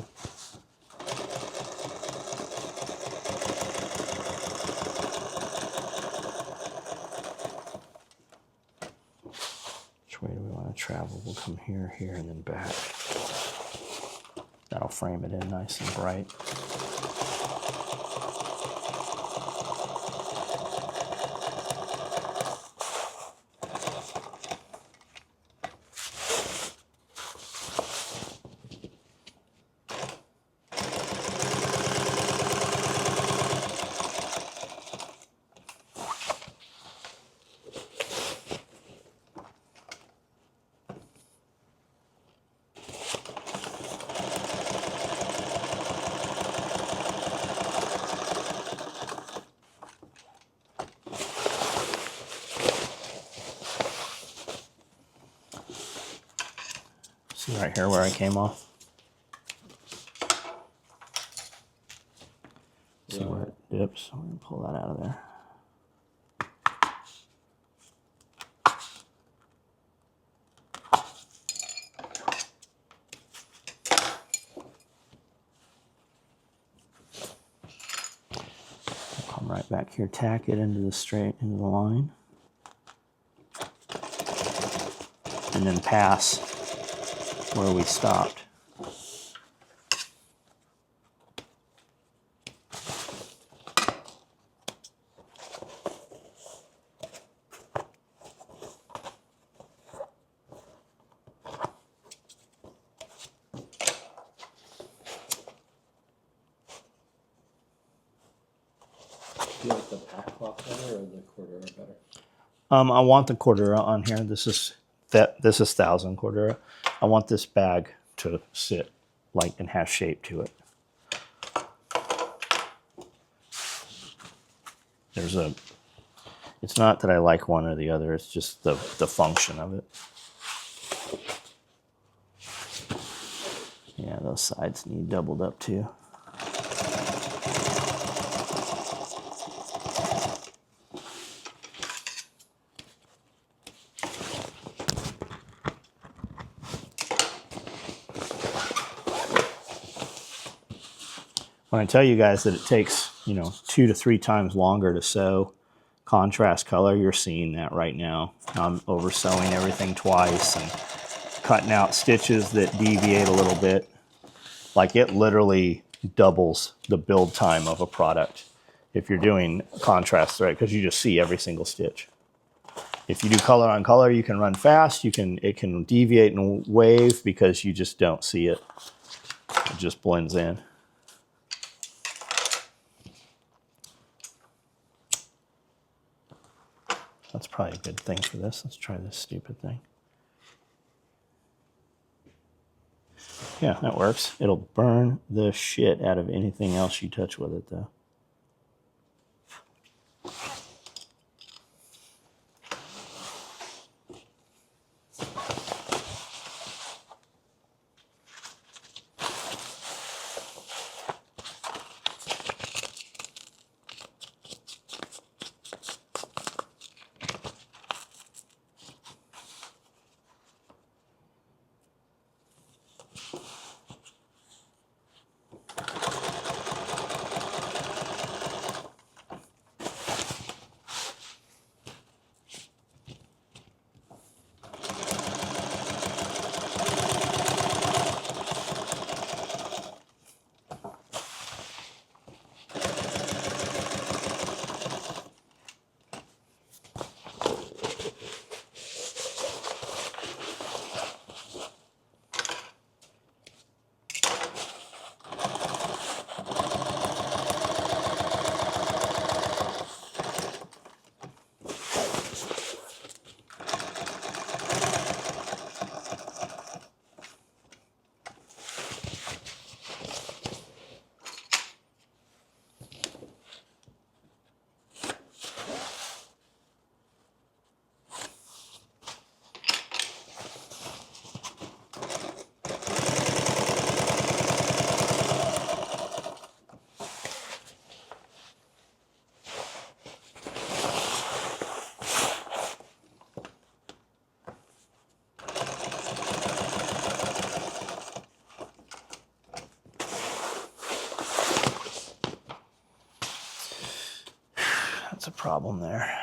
Which way do we want to travel? We'll come here, here, and then back. That'll frame it in nice and bright. See right here where I came off? See where it dips? I'm going to pull that out of there. Come right back here, tack it into the line. And then pass where we stopped. Do you like the back cloth better or the Cordura better? I want the Cordura on here. This is 1000 Cordura. I want this bag to sit like and have shape to it. It's not that I like one or the other, it's just the function of it. Yeah, those sides need doubled up too. When I tell you guys that it takes, 2 to 3 times longer to sew contrast color, you're seeing that right now. I'm over sewing everything twice and cutting out stitches that deviate a little bit. Like it literally doubles the build time of a product if you're doing contrast thread, because you just see every single stitch. If you do color on color, you can run fast. It can deviate and wave because you just don't see it. It just blends in. That's probably a good thing for this. Let's try this stupid thing. Yeah, that works. It'll burn the shit out of anything else you touch with it, though. problem there.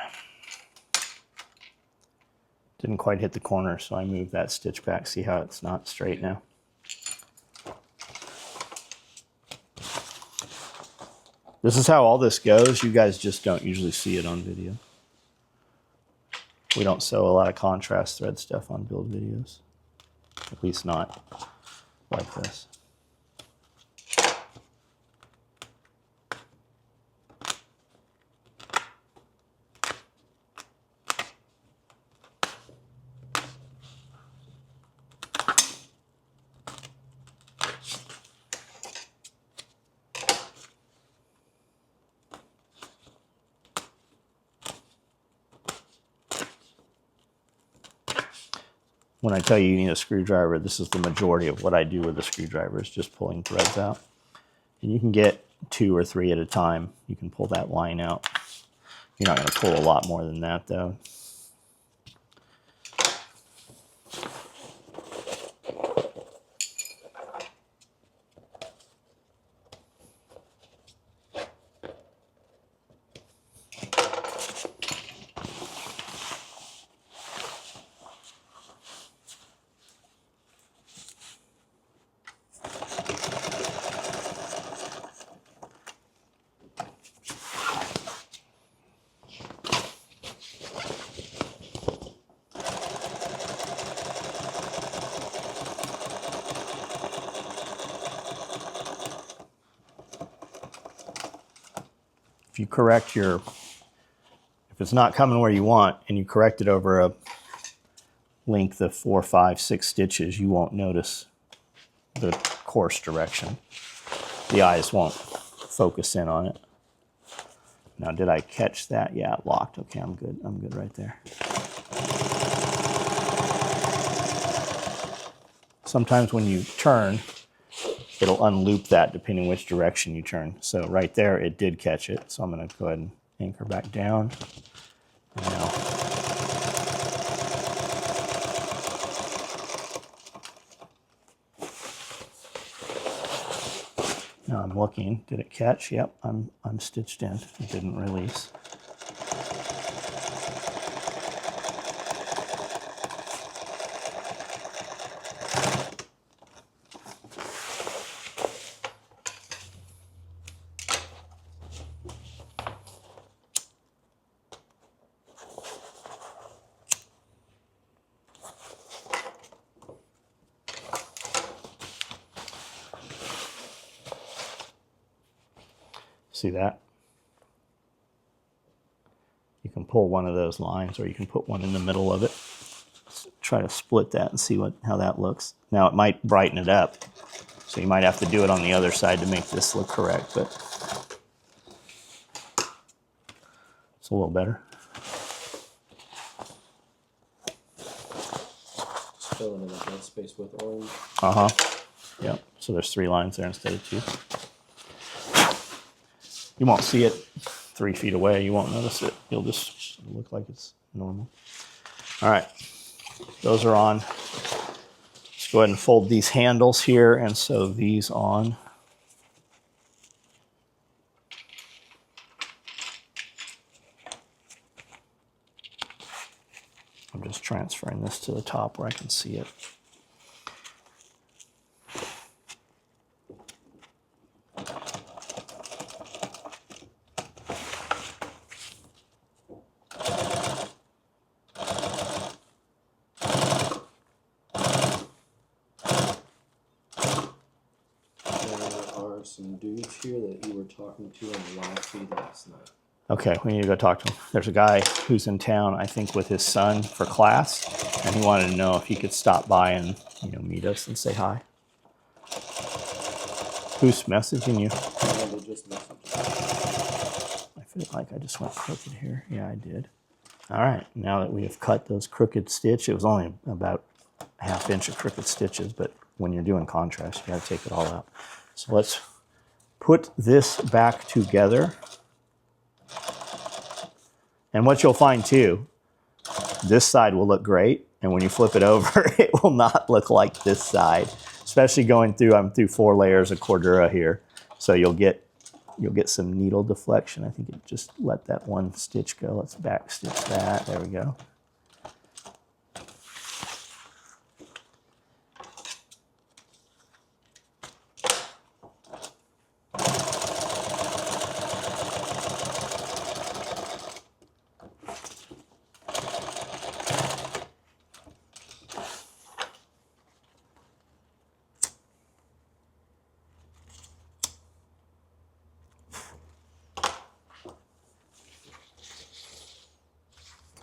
Didn't quite hit the corner, so I moved that stitch back. See how it's not straight now? This is how all this goes. You guys just don't usually see it on video. We don't sew a lot of contrast thread stuff on build videos. At least not like this. When I tell you you need a screwdriver, this is the majority of what I do with a screwdriver, is just pulling threads out. And you can get 2 or 3 at a time. You can pull that line out. You're not going to pull a lot more than that, though. If you correct if it's not coming where you want and you correct it over a length of 4, 5, 6 stitches, you won't notice the course direction. The eyes won't focus in on it. Now, did I catch that? Yeah, it locked. Okay, I'm good. I'm good right there. Sometimes when you turn, it'll unloop that depending which direction you turn. So right there, it did catch it. So I'm going to go ahead and anchor back down. Now I'm looking. Did it catch? Yep, I'm stitched in. It didn't release. See that? You can pull one of those lines, or you can put one in the middle of it. Let's try to split that and see how that looks. Now it might brighten it up, so you might have to do it on the other side to make this look correct, but it's a little better. Just filling in the dead space with orange. Yep. So there's 3 lines there instead of 2. You won't see it 3 feet away. You won't notice it. It'll just look like it's normal. All right, those are on. Let's go ahead and fold these handles here and sew these on. I'm just transferring this to the top where I can see it. Some dudes here that you were talking to on the live feed last night. Okay, we need to go talk to him. There's a guy who's in town, I think, with his son for class, and he wanted to know if he could stop by and meet us and say hi. Who's messaging you? They just messaged. I feel like I just went crooked here. Yeah, I did. All right, now that we have cut those crooked stitches, it was only about a ½ inch of crooked stitches, but when you're doing contrast, you got to take it all out. So let's put this back together. And what you'll find too, this side will look great. And when you flip it over, it will not look like this side, especially going through, I'm through 4 layers of Cordura here. So you'll get you'll get some needle deflection. I think it just let that one stitch go. Let's back stitch that. There we go.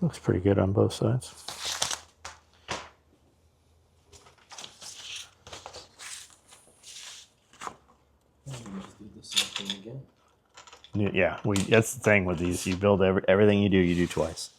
Looks pretty good on both sides. Just do the same thing again. Yeah, that's the thing with these. You build everything you do twice.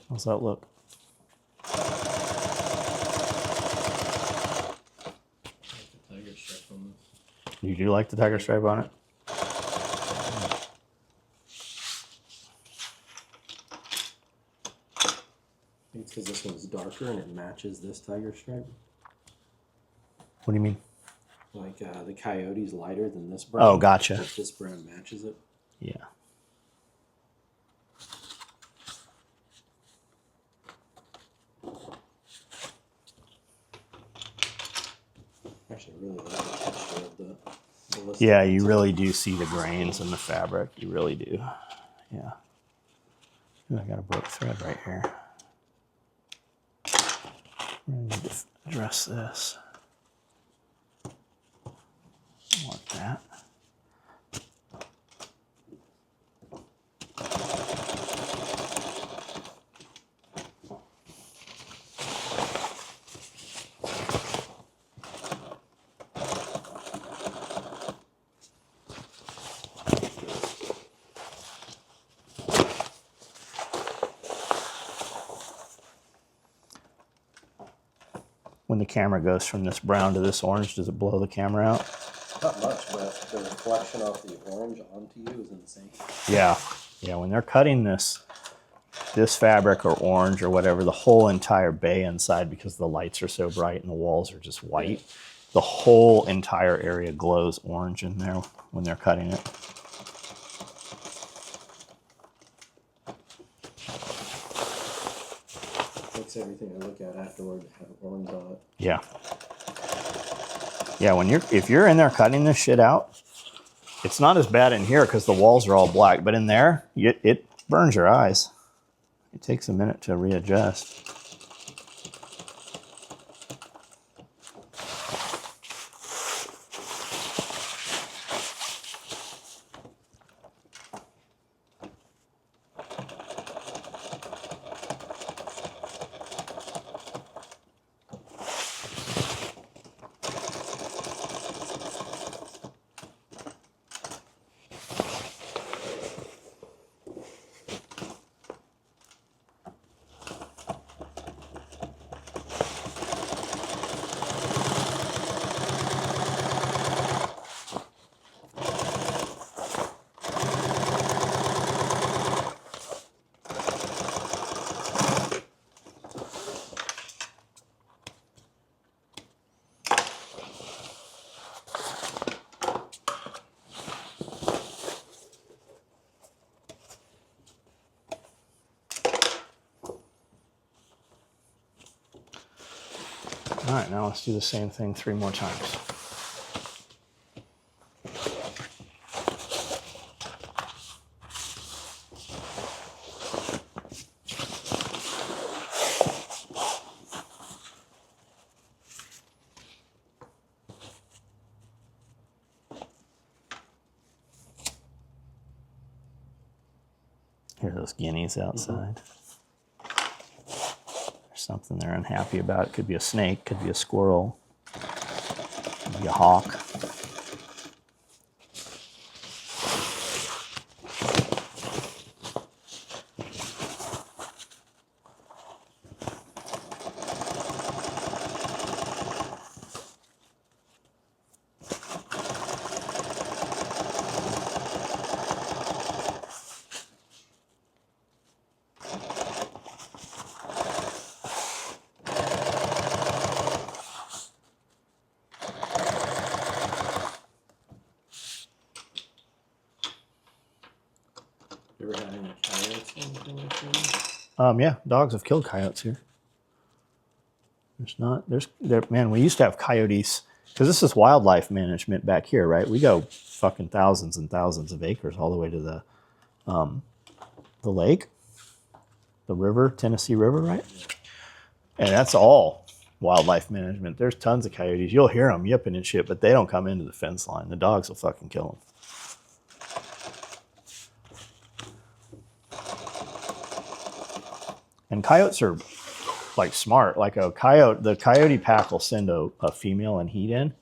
How's that look? I like the tiger stripe on this. You do like the tiger stripe on it? I think it's because this one's darker and it matches this tiger stripe. What do you mean? Like the coyote's lighter than this brown. Oh, gotcha. But this brown matches it. Yeah. Actually, I really like the texture of the ballistic. Yeah, you really do see the grains in the fabric. You really do. Yeah. Ooh, I got a broke thread right here. I need to address this. Want that. When the camera goes from this brown to this orange, does it blow the camera out? Not much, but the reflection off the orange onto you is insane. Yeah. Yeah, when they're cutting this fabric or orange or whatever, the whole entire bay inside, because the lights are so bright and the walls are just white, the whole entire area glows orange in there when they're cutting it. Makes everything I look at afterward have orange on it. Yeah. Yeah, if you're in there cutting this shit out, it's not as bad in here because the walls are all black, but in there, it burns your eyes. It takes a minute to readjust. All right, now let's do the same thing 3 more times. Hear those guineas outside. There's something they're unhappy about. It could be a snake, could be a squirrel, could be a hawk. You ever had any coyotes or anything like that? Yeah, dogs have killed coyotes here. Man, we used to have coyotes, because this is wildlife management back here, right? We go fucking thousands and thousands of acres all the way to the lake, the river, Tennessee River, right? And that's all wildlife management. There's tons of coyotes. You'll hear them yipping and shit, but they don't come into the fence line. The dogs will fucking kill them. And coyotes are like smart. Like the coyote pack will send a female and heat in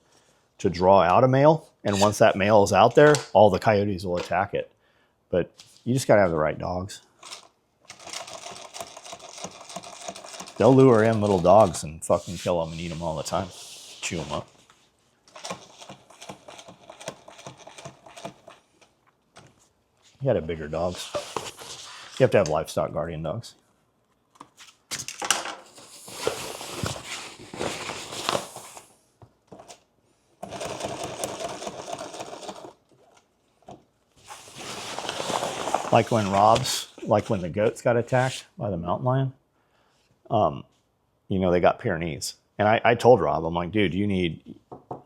to draw out a male. And once that male is out there, all the coyotes will attack it. But you just got to have the right dogs. They'll lure in little dogs and fucking kill them and eat them all the time. Chew them up. You gotta have bigger dogs. You have to have livestock guardian dogs. Like when the goats got attacked by the mountain lion, they got Pyrenees. And I told Rob, I'm like, dude, you need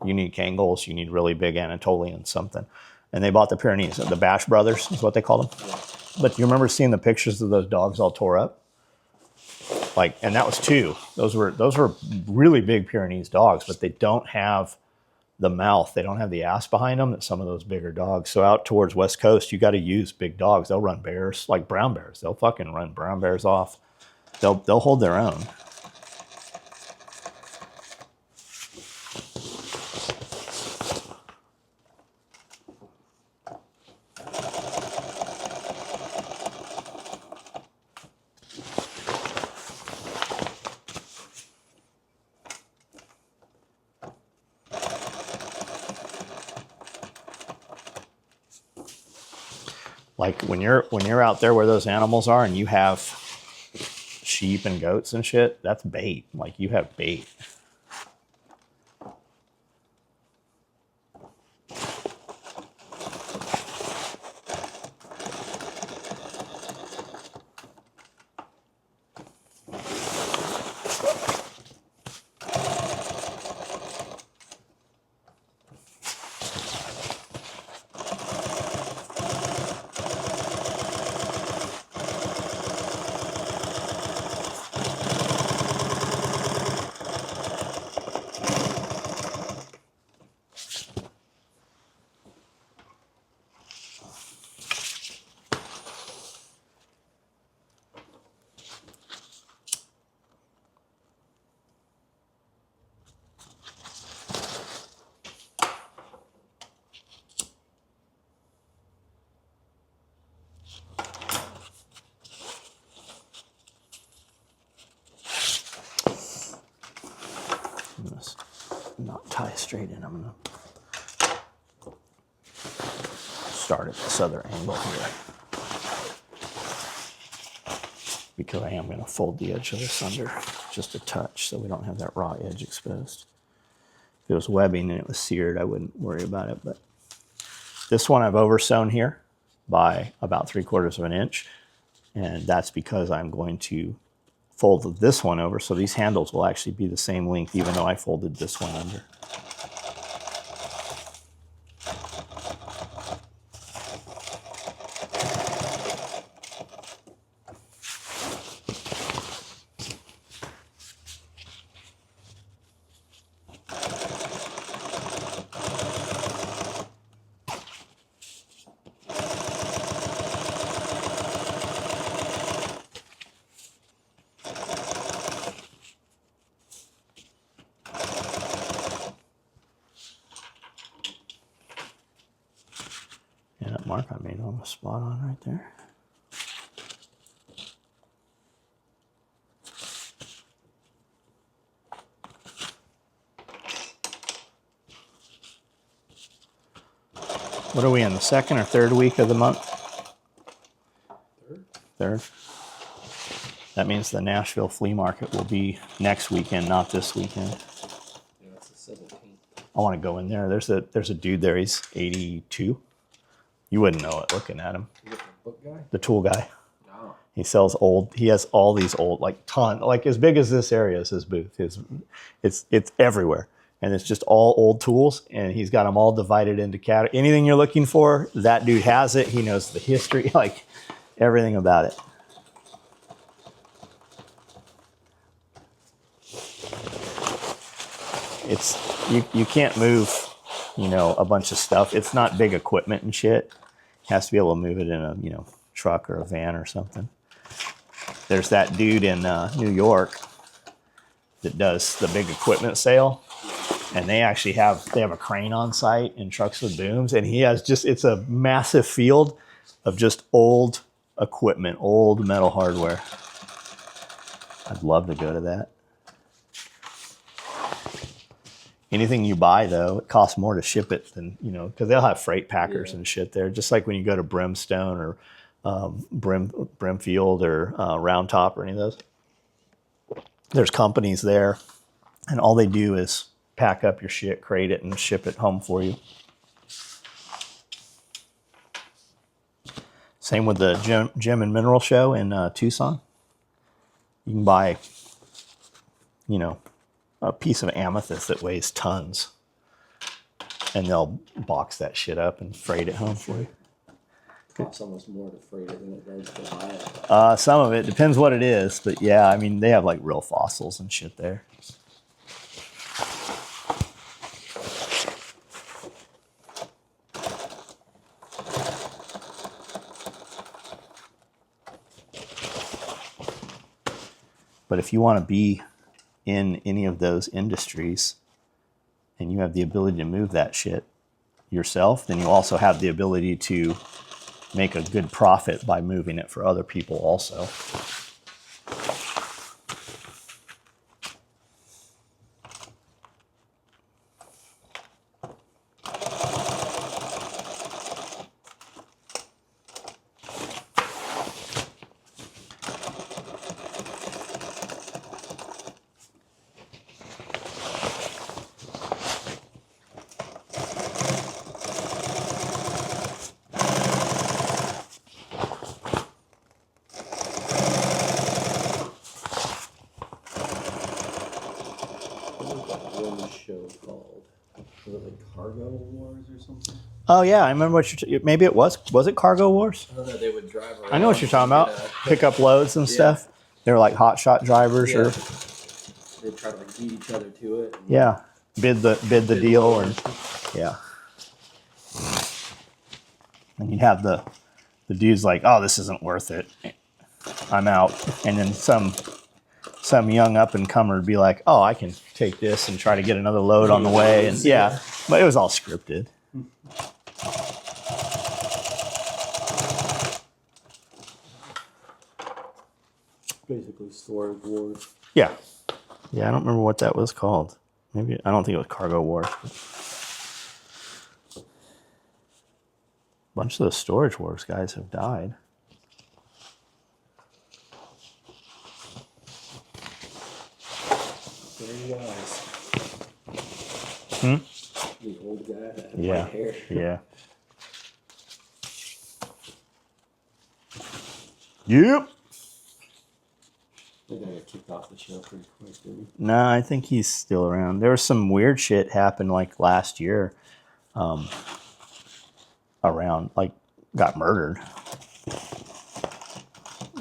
Kangol, you need really big Anatolian something. And they bought the Pyrenees, the Bash brothers is what they call them. Yeah. But you remember seeing the pictures of those dogs all tore up? And that was 2. Those were really big Pyrenees dogs, but they don't have the mouth. They don't have the ass behind them that some of those bigger dogs. So out towards West Coast, you got to use big dogs. They'll run bears, like brown bears. They'll fucking run brown bears off. They'll hold their own. Like when you're out there where those animals are and you have sheep and goats and shit, that's bait. Like you have bait. Not tie straight in. I'm gonna start at this other angle here because I am gonna fold the edge of this under just a touch so we don't have that raw edge exposed. If it was webbing and it was seared, I wouldn't worry about it, but this one I've oversewn here by about 3/4 of an inch, and that's because I'm going to folded this one over, so these handles will actually be the same length, even though I folded this one under. Yeah, that mark I made almost spot on right there. What are we in, the second or third week of the month? Third. That means the Nashville flea market will be next weekend, not this weekend. Yeah, it's the 17th. I want to go in there. There's a dude there. He's 82. You wouldn't know it looking at him. You got the book guy? The tool guy. No. He sells old. He has all these old, like like as big as this area is his booth. It's everywhere, and it's just all old tools. And he's got them all divided into categories. Anything you're looking for, that dude has it. He knows the history, like everything about it. It's you can't move, a bunch of stuff. It's not big equipment and shit. You has to be able to move it in a truck or a van or something. There's that dude in New York that does the big equipment sale, and they actually have a crane on site and trucks with booms, and he has it's a massive field of just old equipment, old metal hardware. I'd love to go to that. Anything you buy, though, it costs more to ship it than, because they'll have freight packers and shit there. Just like when you go to Brimstone or Brimfield or Round Top or any of those. There's companies there, and all they do is pack up your shit, crate it, and ship it home for you. Same with the Gem and Mineral Show in Tucson. You can buy, a piece of amethyst that weighs tons, and they'll box that shit up and freight it home for you. It costs almost more to freight it than it does to buy it. Some of it depends what it is, but yeah, I mean, they have like real fossils and shit there. But if you want to be in any of those industries and you have the ability to move that shit yourself, then you also have the ability to make a good profit by moving it for other people also. Show called, was it like Cargo Wars or something? Oh yeah, I remember what maybe it was it Cargo Wars? I don't know, they would drive around. I know what you're talking about. Pick up loads and stuff. They were like hot shot drivers or they'd try to like beat each other to it. Yeah. Bid the deal and yeah. And you'd have the dudes like, oh, this isn't worth it. I'm out. And then some young up and comer would be like, oh, I can take this and try to get another load on the way. And yeah, but it was all scripted. Basically storage wars. Yeah. Yeah, I don't remember what that was called. Maybe, I don't think it was Cargo Wars. A bunch of those Storage Wars guys have died. The old guy that had Yeah. white hair. Yeah. Yep. That guy got kicked off the show pretty quick, didn't he? No, I think he's still around. There was some weird shit happened like last year. Around, like, got murdered.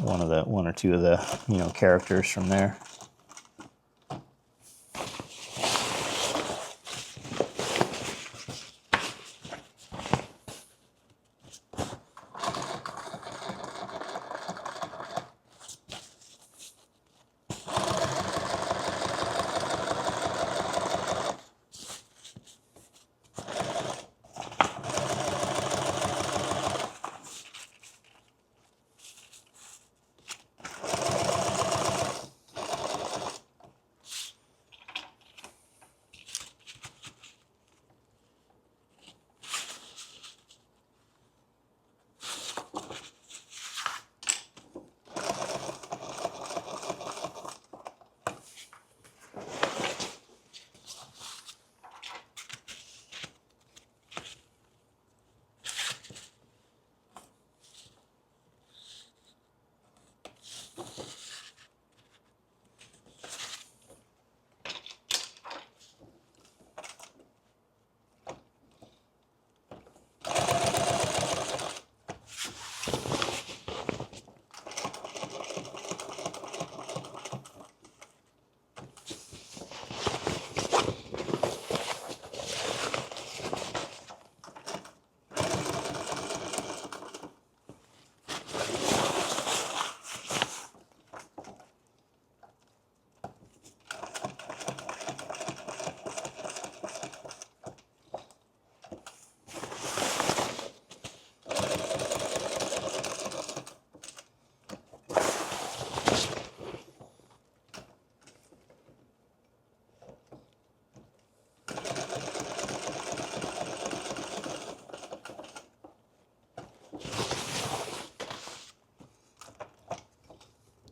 One or two of the characters from there.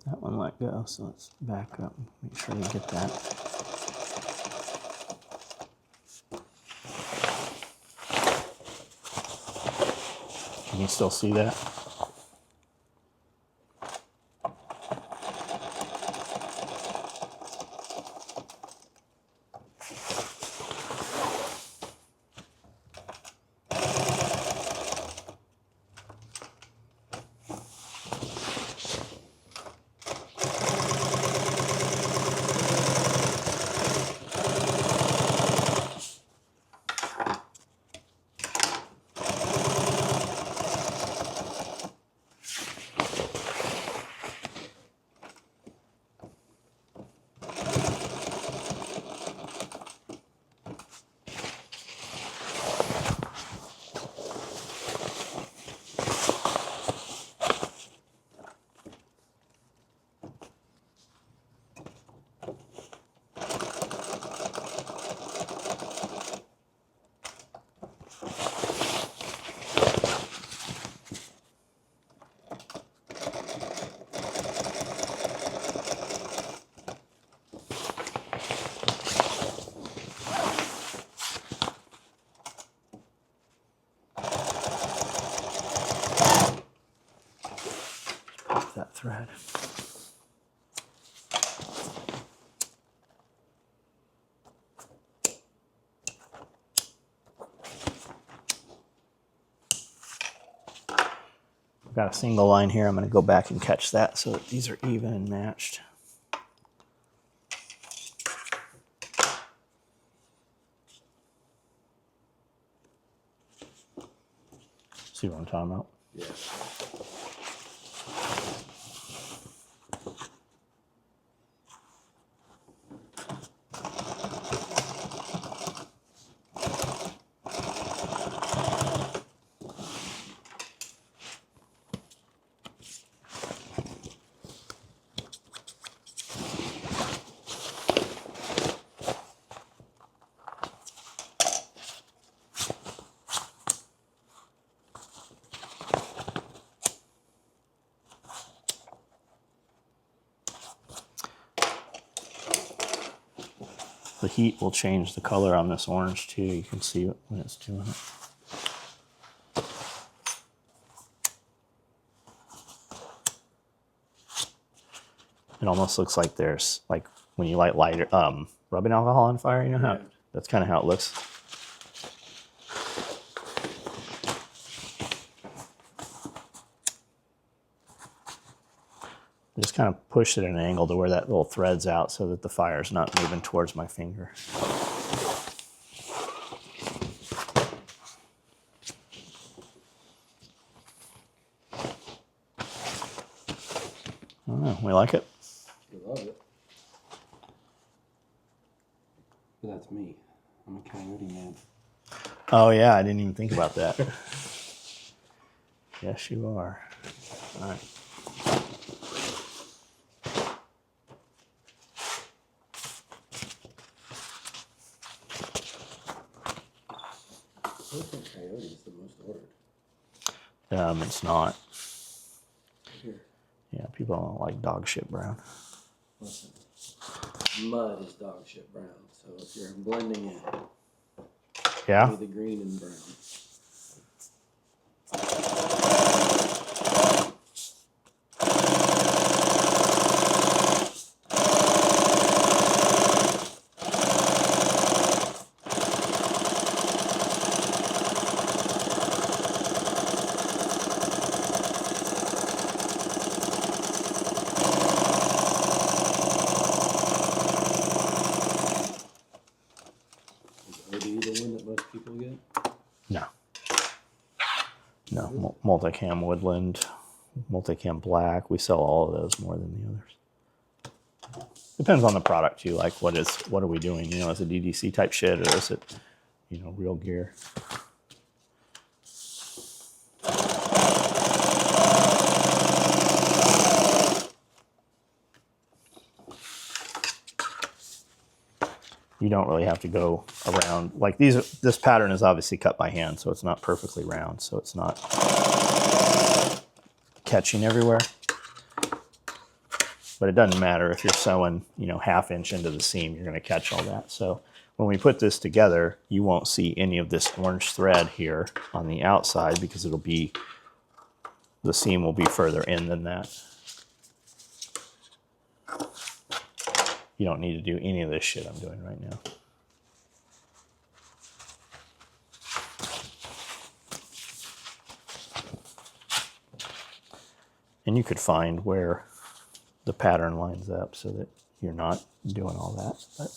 That one let go, so let's back up and make sure we get that. Can you still see that? That thread. I've got a single line here. I'm going to go back and catch that so that these are even and matched. See what I'm talking about? Yeah. The heat will change the color on this orange too. You can see it when it's doing it. It almost looks like there's like when you light rubbing alcohol on fire. You know how that's kind of how it looks. Just kind of push it at an angle to where that little thread's out so that the fire's not moving towards my finger. I don't know. We like it? We love it. But that's me. I'm a coyote man. Oh, yeah. I didn't even think about that. Yes, you are. All right. I think coyote is the most ordered. It's not. Here, Yeah, people don't like dog shit brown. listen. Mud is dog shit brown. So if you're blending in, Yeah? give me the green and brown. Is OD the one that most people get? No. No. Multicam woodland, multicam black. We sell all of those more than the others. Depends on the product too. Like what are we doing? You know, is it DDC type shit or is it, you know, real gear? You don't really have to go around like this pattern is obviously cut by hand, so it's not perfectly round, so it's not catching everywhere. But it doesn't matter if you're sewing, you know, 1/2 inch into the seam, you're going to catch all that. So when we put this together, you won't see any of this orange thread here on the outside because the seam will be further in than that. You don't need to do any of this shit I'm doing right now. And you could find where the pattern lines up so that you're not doing all that. But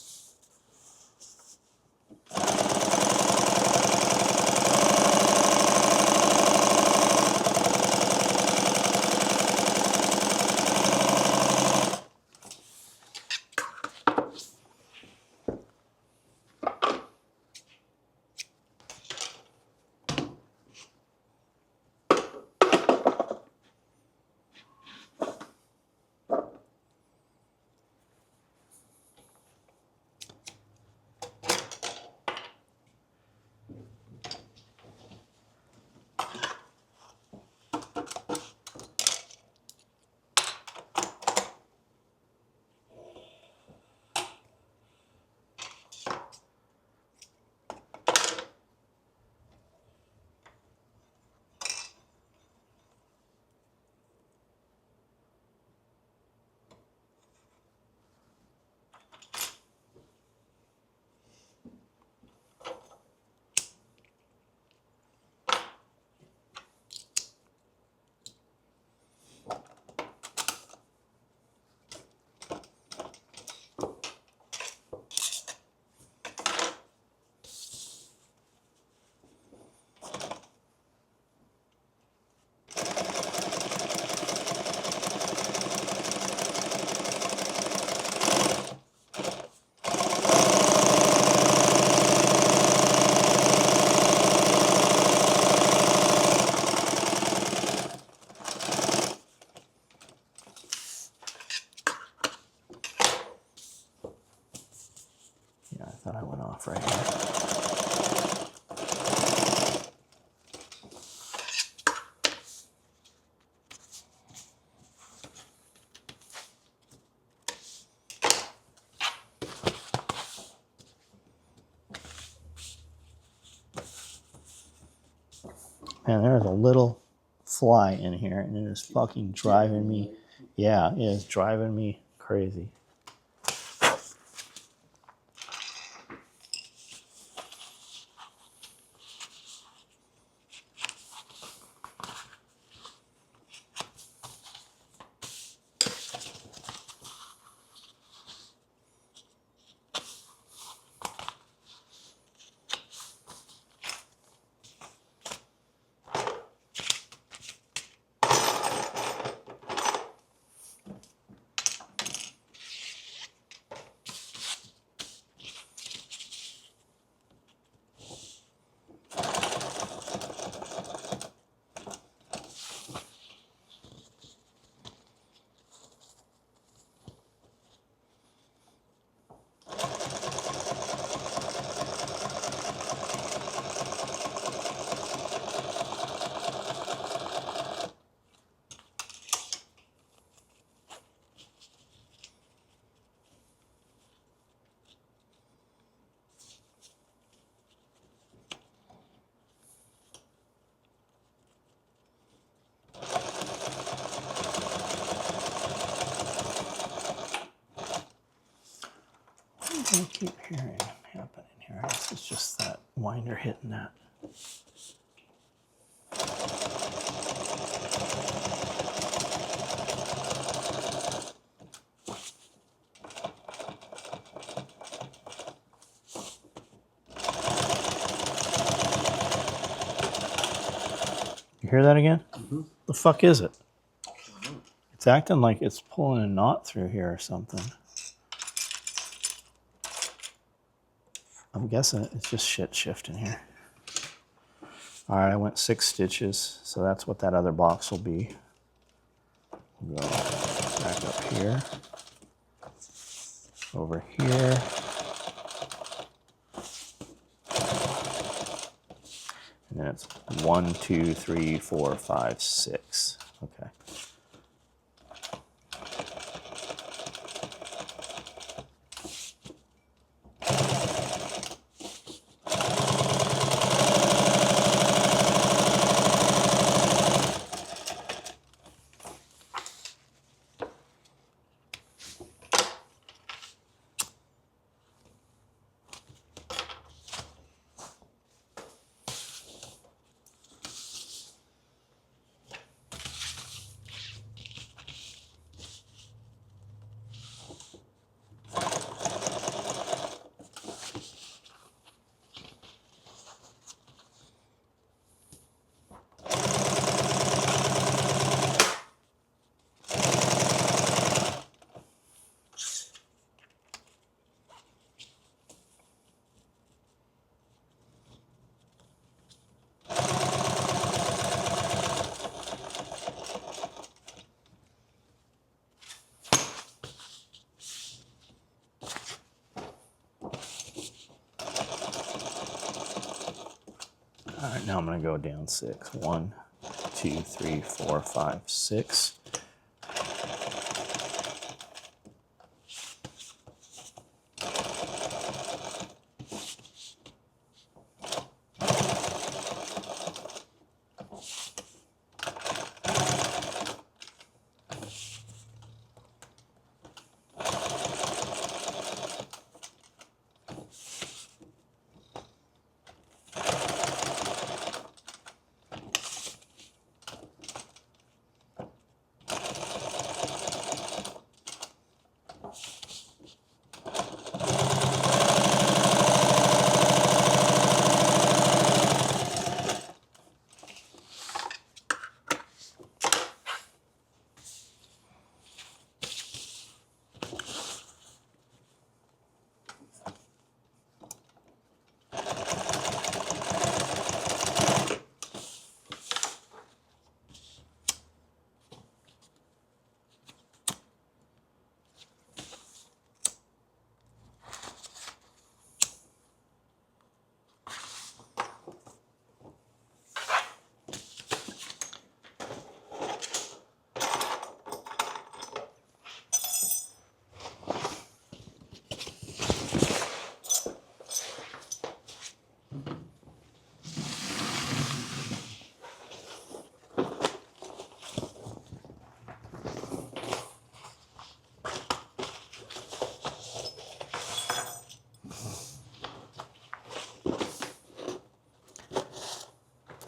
yeah, I thought I went off right here. Man, there's a little fly in here and it is fucking driving me. Yeah, it is driving me crazy. I keep hearing happening here. This is just that winder hitting that. You hear that again? Mm-hmm. The fuck is it? It's acting like it's pulling a knot through here or something. I'm guessing it's just shit shifting here. All right, I went 6 stitches, so that's what that other box will be. We'll go back up here, over here, and then it's 1, 2, 3, 4, 5, 6. Okay. All right, now I'm going to go down 6. 1, 2, 3, 4, 5, 6.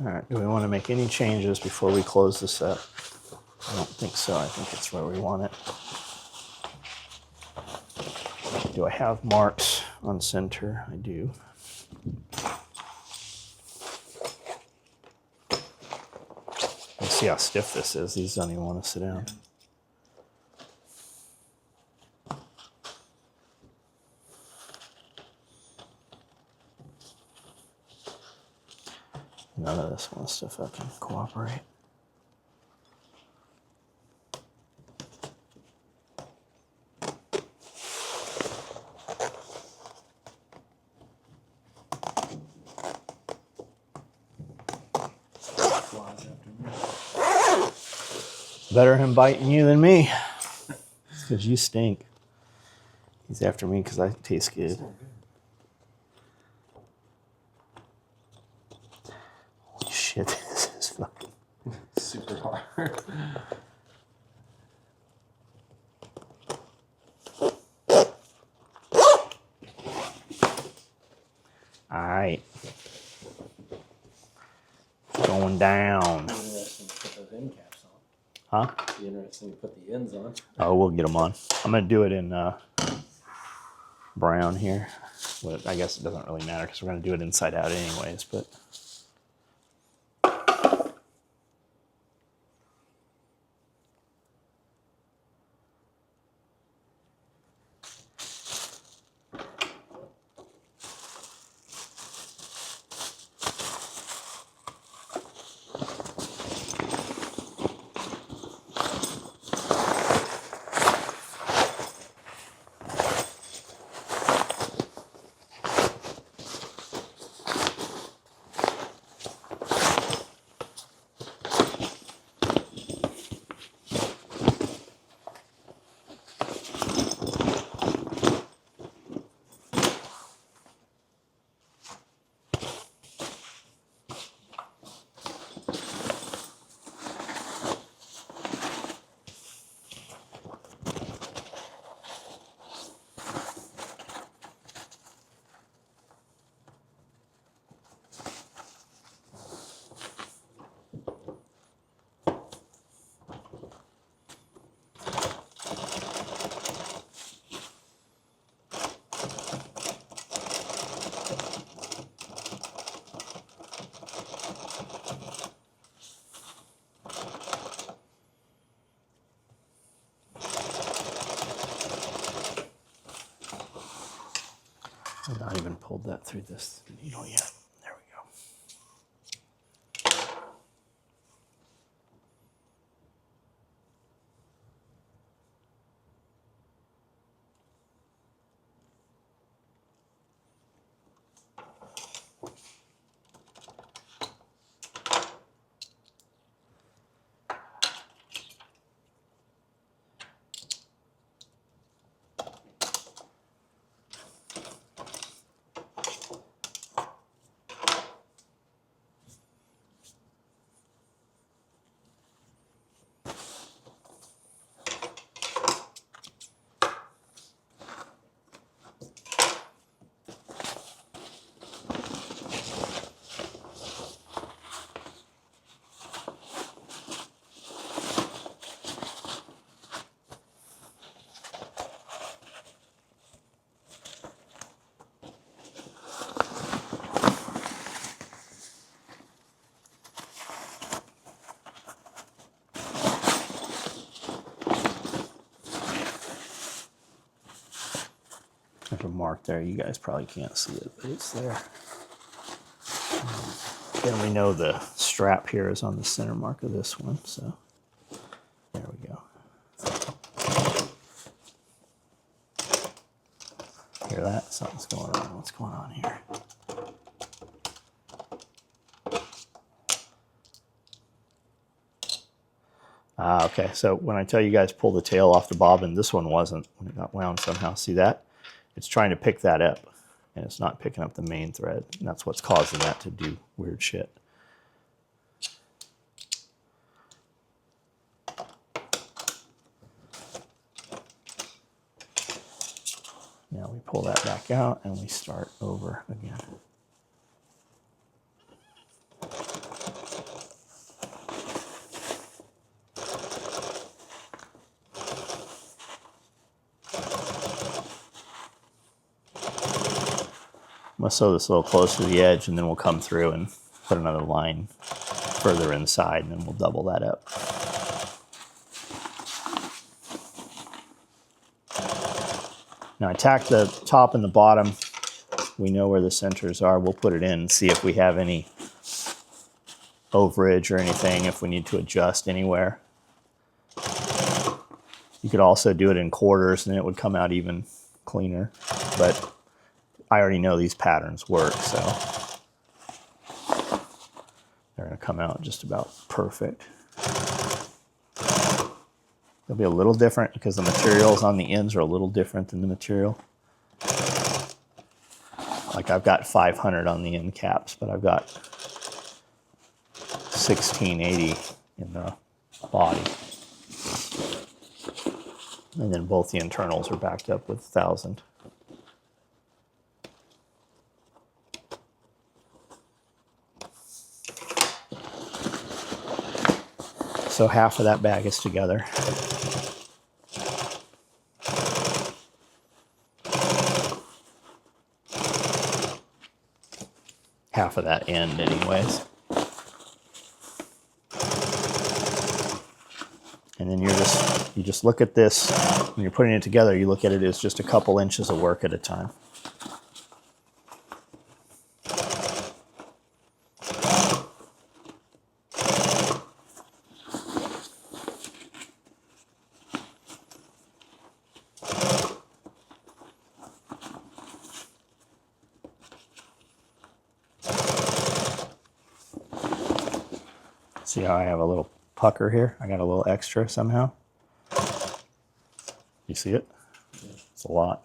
All right, do we want to make any changes before we close this up? I don't think so. I think it's where we want it. Do I have marks on center? I do. Let's see how stiff this is. These don't even want to sit down. None of this wants to fucking cooperate. Better him biting you than me. Because you stink. He's after me because I taste good. Holy shit, this is fucking super hard. Alright. Going down. Interesting to put those end caps on. Huh? It'd be interesting to put the ends on. Oh, we'll get them on. I'm going to do it in brown here. Well, I guess it doesn't really matter because we're going to do it inside out anyways, but... I've not even pulled that through this needle yet. There we go. There's a mark there. You guys probably can't see it, but it's there. Then we know the strap here is on the center mark of this one, so there we go. Hear that? Something's going on. What's going on here? Ah, okay. So when I tell you guys pull the tail off the bobbin, this one wasn't when it got wound somehow. See that? It's trying to pick that up, and it's not picking up the main thread. And that's what's causing that to do weird shit. Now we pull that back out and we start over again. gonna sew this a little closer to the edge, and then we'll come through and put another line further inside, and then we'll double that up. Now I tacked the top and the bottom. We know where the centers are. We'll put it in and see if we have any overage or anything, if we need to adjust anywhere. You could also do it in quarters and it would come out even cleaner, but I already know these patterns work, so they're going to come out just about perfect. They'll be a little different because the materials on the ends are a little different than the material. Like I've got 500 on the end caps, but I've got 1680 in the body. And then both the internals are backed up with 1000. So half of that bag is together. Half of that end anyways. And then you just look at this, when you're putting it together, you look at it as just a couple inches of work at a time. See how I have a little pucker here? I got a little extra somehow. You see it? It's a lot.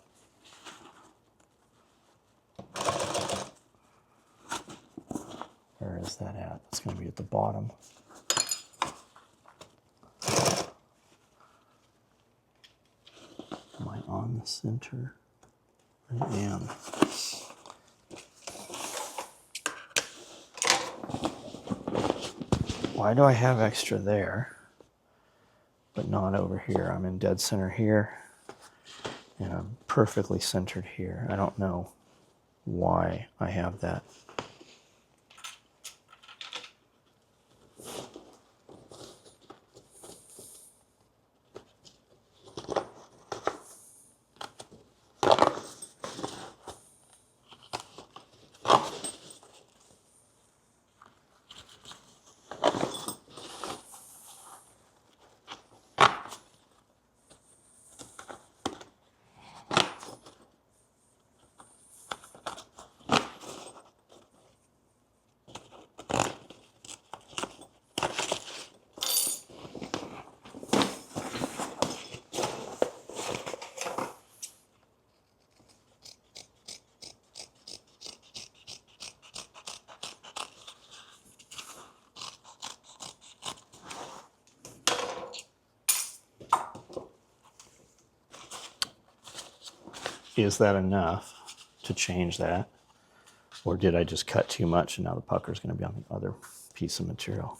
Where is that at? It's going to be at the bottom. Am I on the center? I am. Why do I have extra there, but not over here? I'm in dead center here, and I'm perfectly centered here. I don't know why I have that. Is that enough to change that? Or did I just cut too much and now the pucker is going to be on the other piece of material?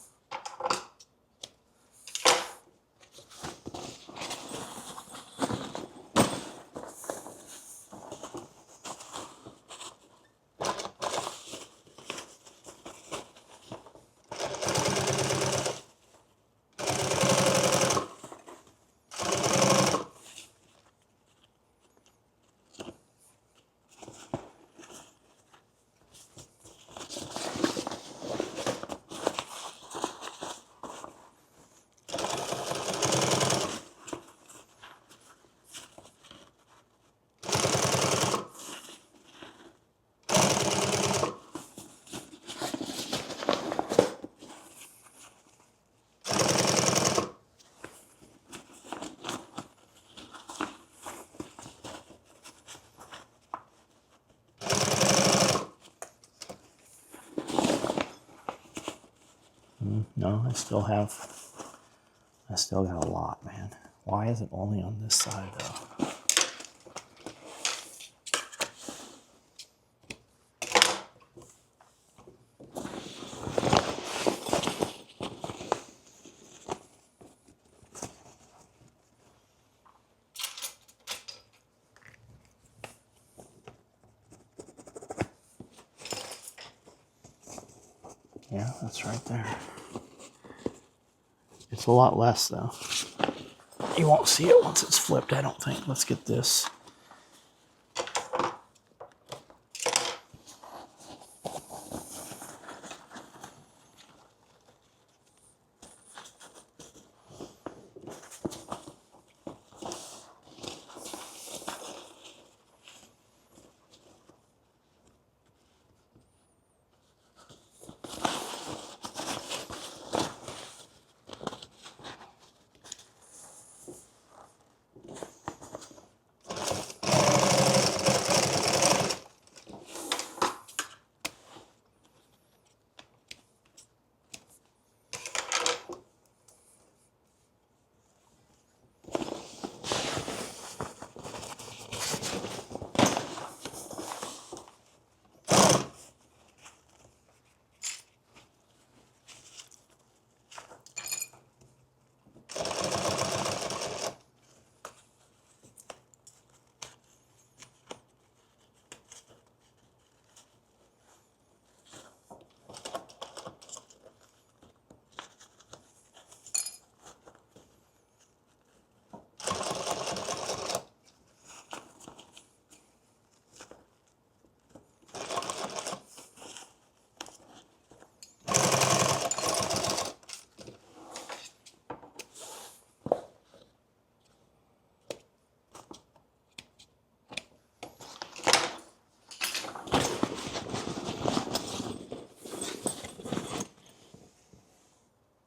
No, I still got a lot, man. Why is it only on this side though? Yeah, that's right there. It's a lot less though. You won't see it once it's flipped, I don't think. Let's get this.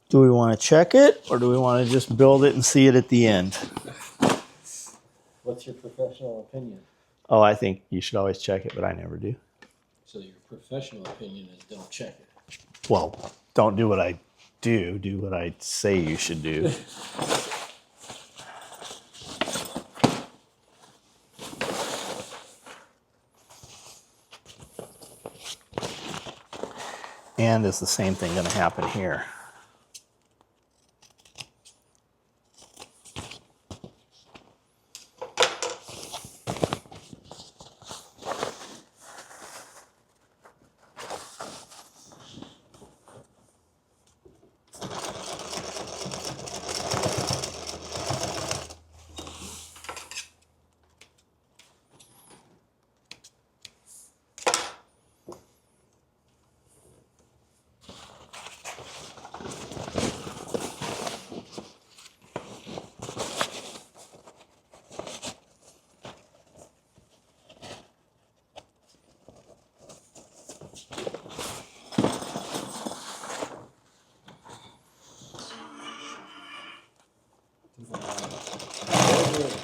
Do we want to check it or do we want to just build it and see it at the end? What's your professional opinion? Oh, I think you should always check it, but I never do. So your professional opinion is don't check it. Well, don't do what I do. Do what I say you should do. And is the same thing going to happen here?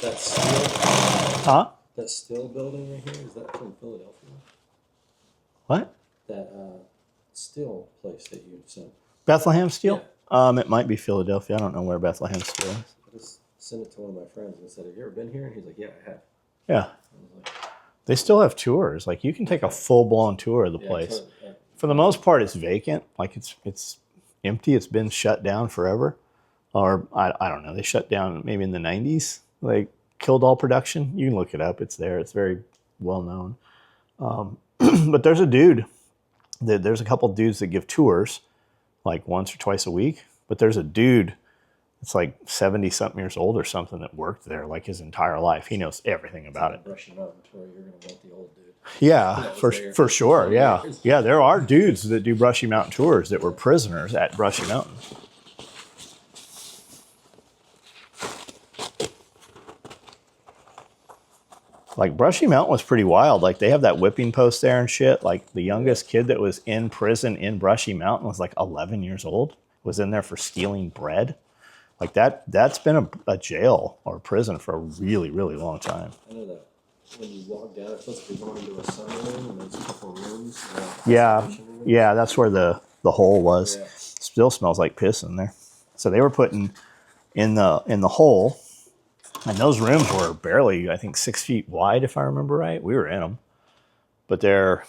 That steel, Huh? that steel building right here, is that from Philadelphia? What? That steel place that you sent. Bethlehem Steel? It might be Philadelphia. I don't know where Bethlehem Steel is. I just sent it to one of my friends and said, "Have you ever been here?" And he's like, "Yeah, I have." Yeah. I was like, They still have tours. Like you can take a full-blown tour of the place. For the most part, it's vacant. Like it's empty. It's been shut down forever. Or I don't know. They shut down maybe in the 90s. Like killed all production. You can look it up. It's there. It's very well known. But there's a dude. There's a couple dudes that give tours like once or twice a week. But there's a dude that's like 70 something years old or something that worked there like his entire life. He knows everything about it. Brushy Mountain tour, you're gonna want the old dude. Yeah, for sure. Yeah. Yeah, there are dudes that do Brushy Mountain tours that were prisoners at Brushy Mountain. Like Brushy Mountain was pretty wild. Like they have that whipping post there and shit. Like the youngest kid that was in prison in Brushy Mountain was like 11 years old. Was in there for stealing bread. Like that's been a jail or prison for a really, really long time. I know that when you walk down, it's supposed to be going into a sunroom and there's a couple rooms. Yeah, yeah, that's where the hole was. Yeah. Still smells like piss in there. So they were putting in the hole, and those rooms were barely, I think, 6 feet wide, if I remember right. We were in them, but they're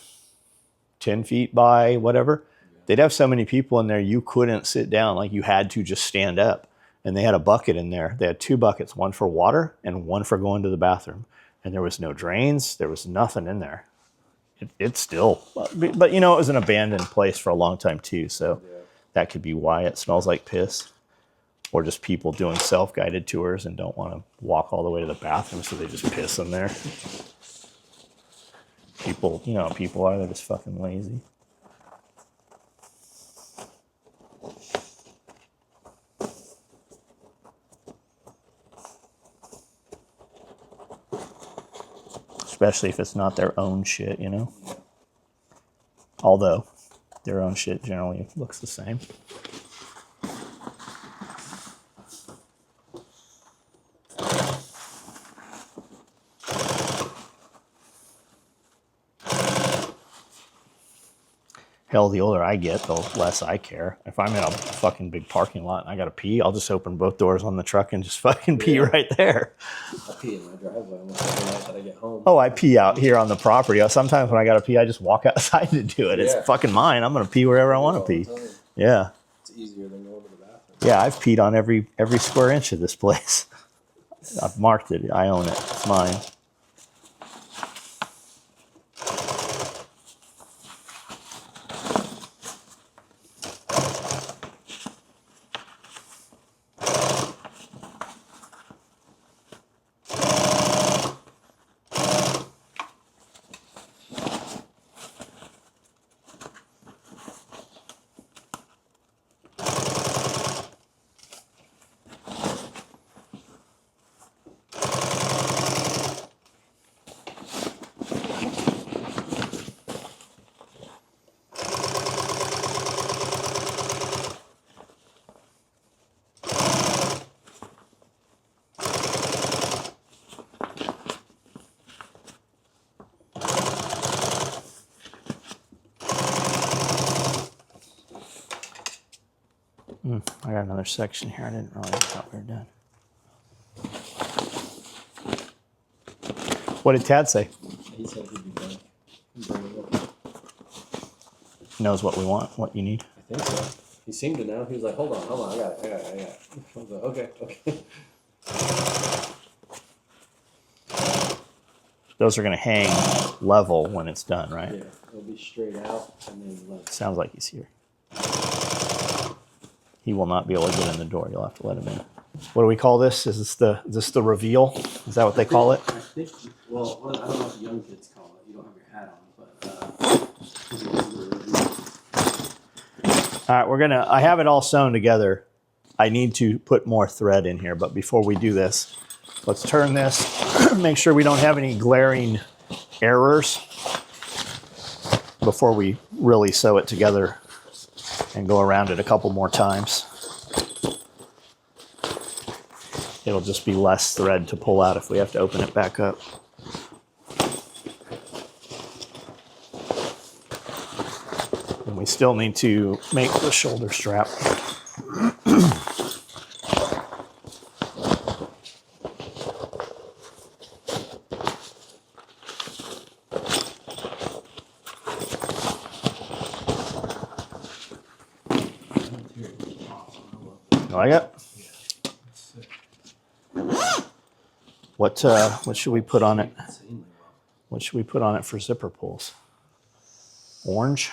10 feet by whatever. They'd have so many people in there you couldn't sit down. Like you had to just stand up. And they had a bucket in there. They had 2 buckets, one for water and one for going to the bathroom. And there was no drains. There was nothing in there. it's still, but you know, it was an abandoned place for a long time too. So Yeah. that could be why it smells like piss, or just people doing self-guided tours and don't want to walk all the way to the bathroom, so they just piss in there. People, you know, people are, they're just fucking lazy. Especially if it's not their own shit, you know? Although, their own shit generally looks the same. Hell, the older I get, the less I care. If I'm in a fucking big parking lot and I gotta pee, I'll just open both doors on the truck and just fucking pee right there. I pee in my driveway almost every night that I get home. Oh, I pee out here on the property. Sometimes when I gotta pee, I just walk outside to do it. It's fucking mine. I'm gonna pee wherever I want to pee. Yeah. It's easier than going to the bathroom. Yeah, I've peed on every square inch of this place. I've marked it. I own it. It's mine. I got another section here. I didn't really thought we were done. What did Tad say? He said he'd be back. I Knows what we want, what you need. think so. He seemed to know. He was like, hold on, I got it. I was like, okay. Those are going to hang level when it's done, right? Yeah, it'll be straight out and then left. Sounds like he's here. He will not be able to get in the door. You'll have to let him in. What do we call this? Is this the reveal? Is that what they call it? I think, well, I don't know what the young kids call it. You don't have your hat on, but... All right, I have it all sewn together. I need to put more thread in here, but before we do this, let's turn this, make sure we don't have any glaring errors before we really sew it together and go around it a couple more times. It'll just be less thread to pull out if we have to open it back up. And we still need to make the shoulder strap. Like it? What should we put on it? What should we put on it for zipper pulls? Orange.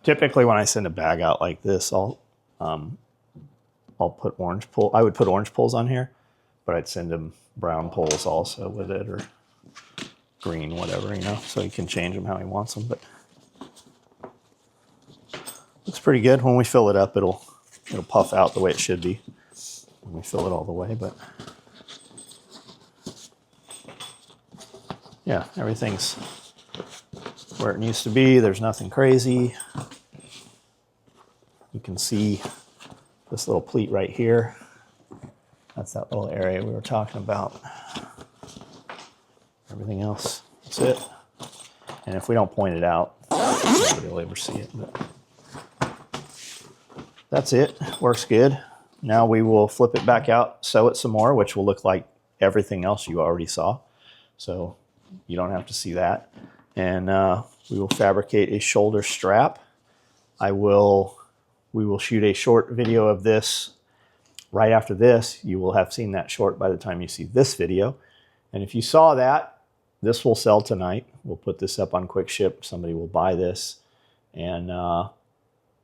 Typically, when I send a bag out like this, I'll put orange pull. I would put orange pulls on here, but I'd send him brown pulls also with it, or green, whatever, you know. So he can change them how he wants them. But looks pretty good. When we fill it up, it'll puff out the way it should be when we fill it all the way, but yeah, everything's where it needs to be. There's nothing crazy. You can see this little pleat right here. That's that little area we were talking about. Everything else, that's it. And if we don't point it out, nobody will ever see it. But that's it. Works good. Now we will flip it back out, sew it some more, which will look like everything else you already saw. So you don't have to see that. And we will fabricate a shoulder strap. We will shoot a short video of this right after this. You will have seen that short by the time you see this video. And if you saw that, this will sell tonight. We'll put this up on quick ship. Somebody will buy this. And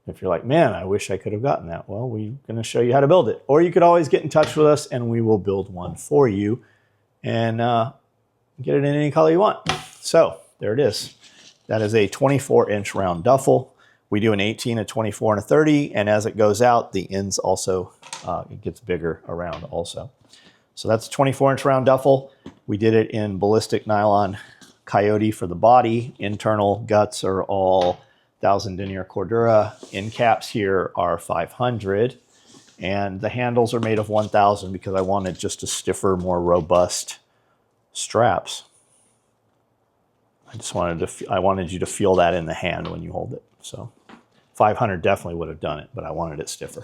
if you're like, man, I wish I could have gotten that. Well, we're going to show you how to build it. Or you could always get in touch with us and we will build one for you and get it in any color you want. So there it is. That is a 24-inch round duffel. We do an 18, a 24, and a 30. And as it goes out, the ends also, it gets bigger around also. So that's a 24-inch round duffel. We did it in ballistic nylon coyote for the body. Internal guts are all 1000 denier Cordura. End caps here are 500. And the handles are made of 1000 because I wanted just a stiffer, more robust straps. I wanted you to feel that in the hand when you hold it. So 500 definitely would have done it, but I wanted it stiffer.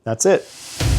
That's it.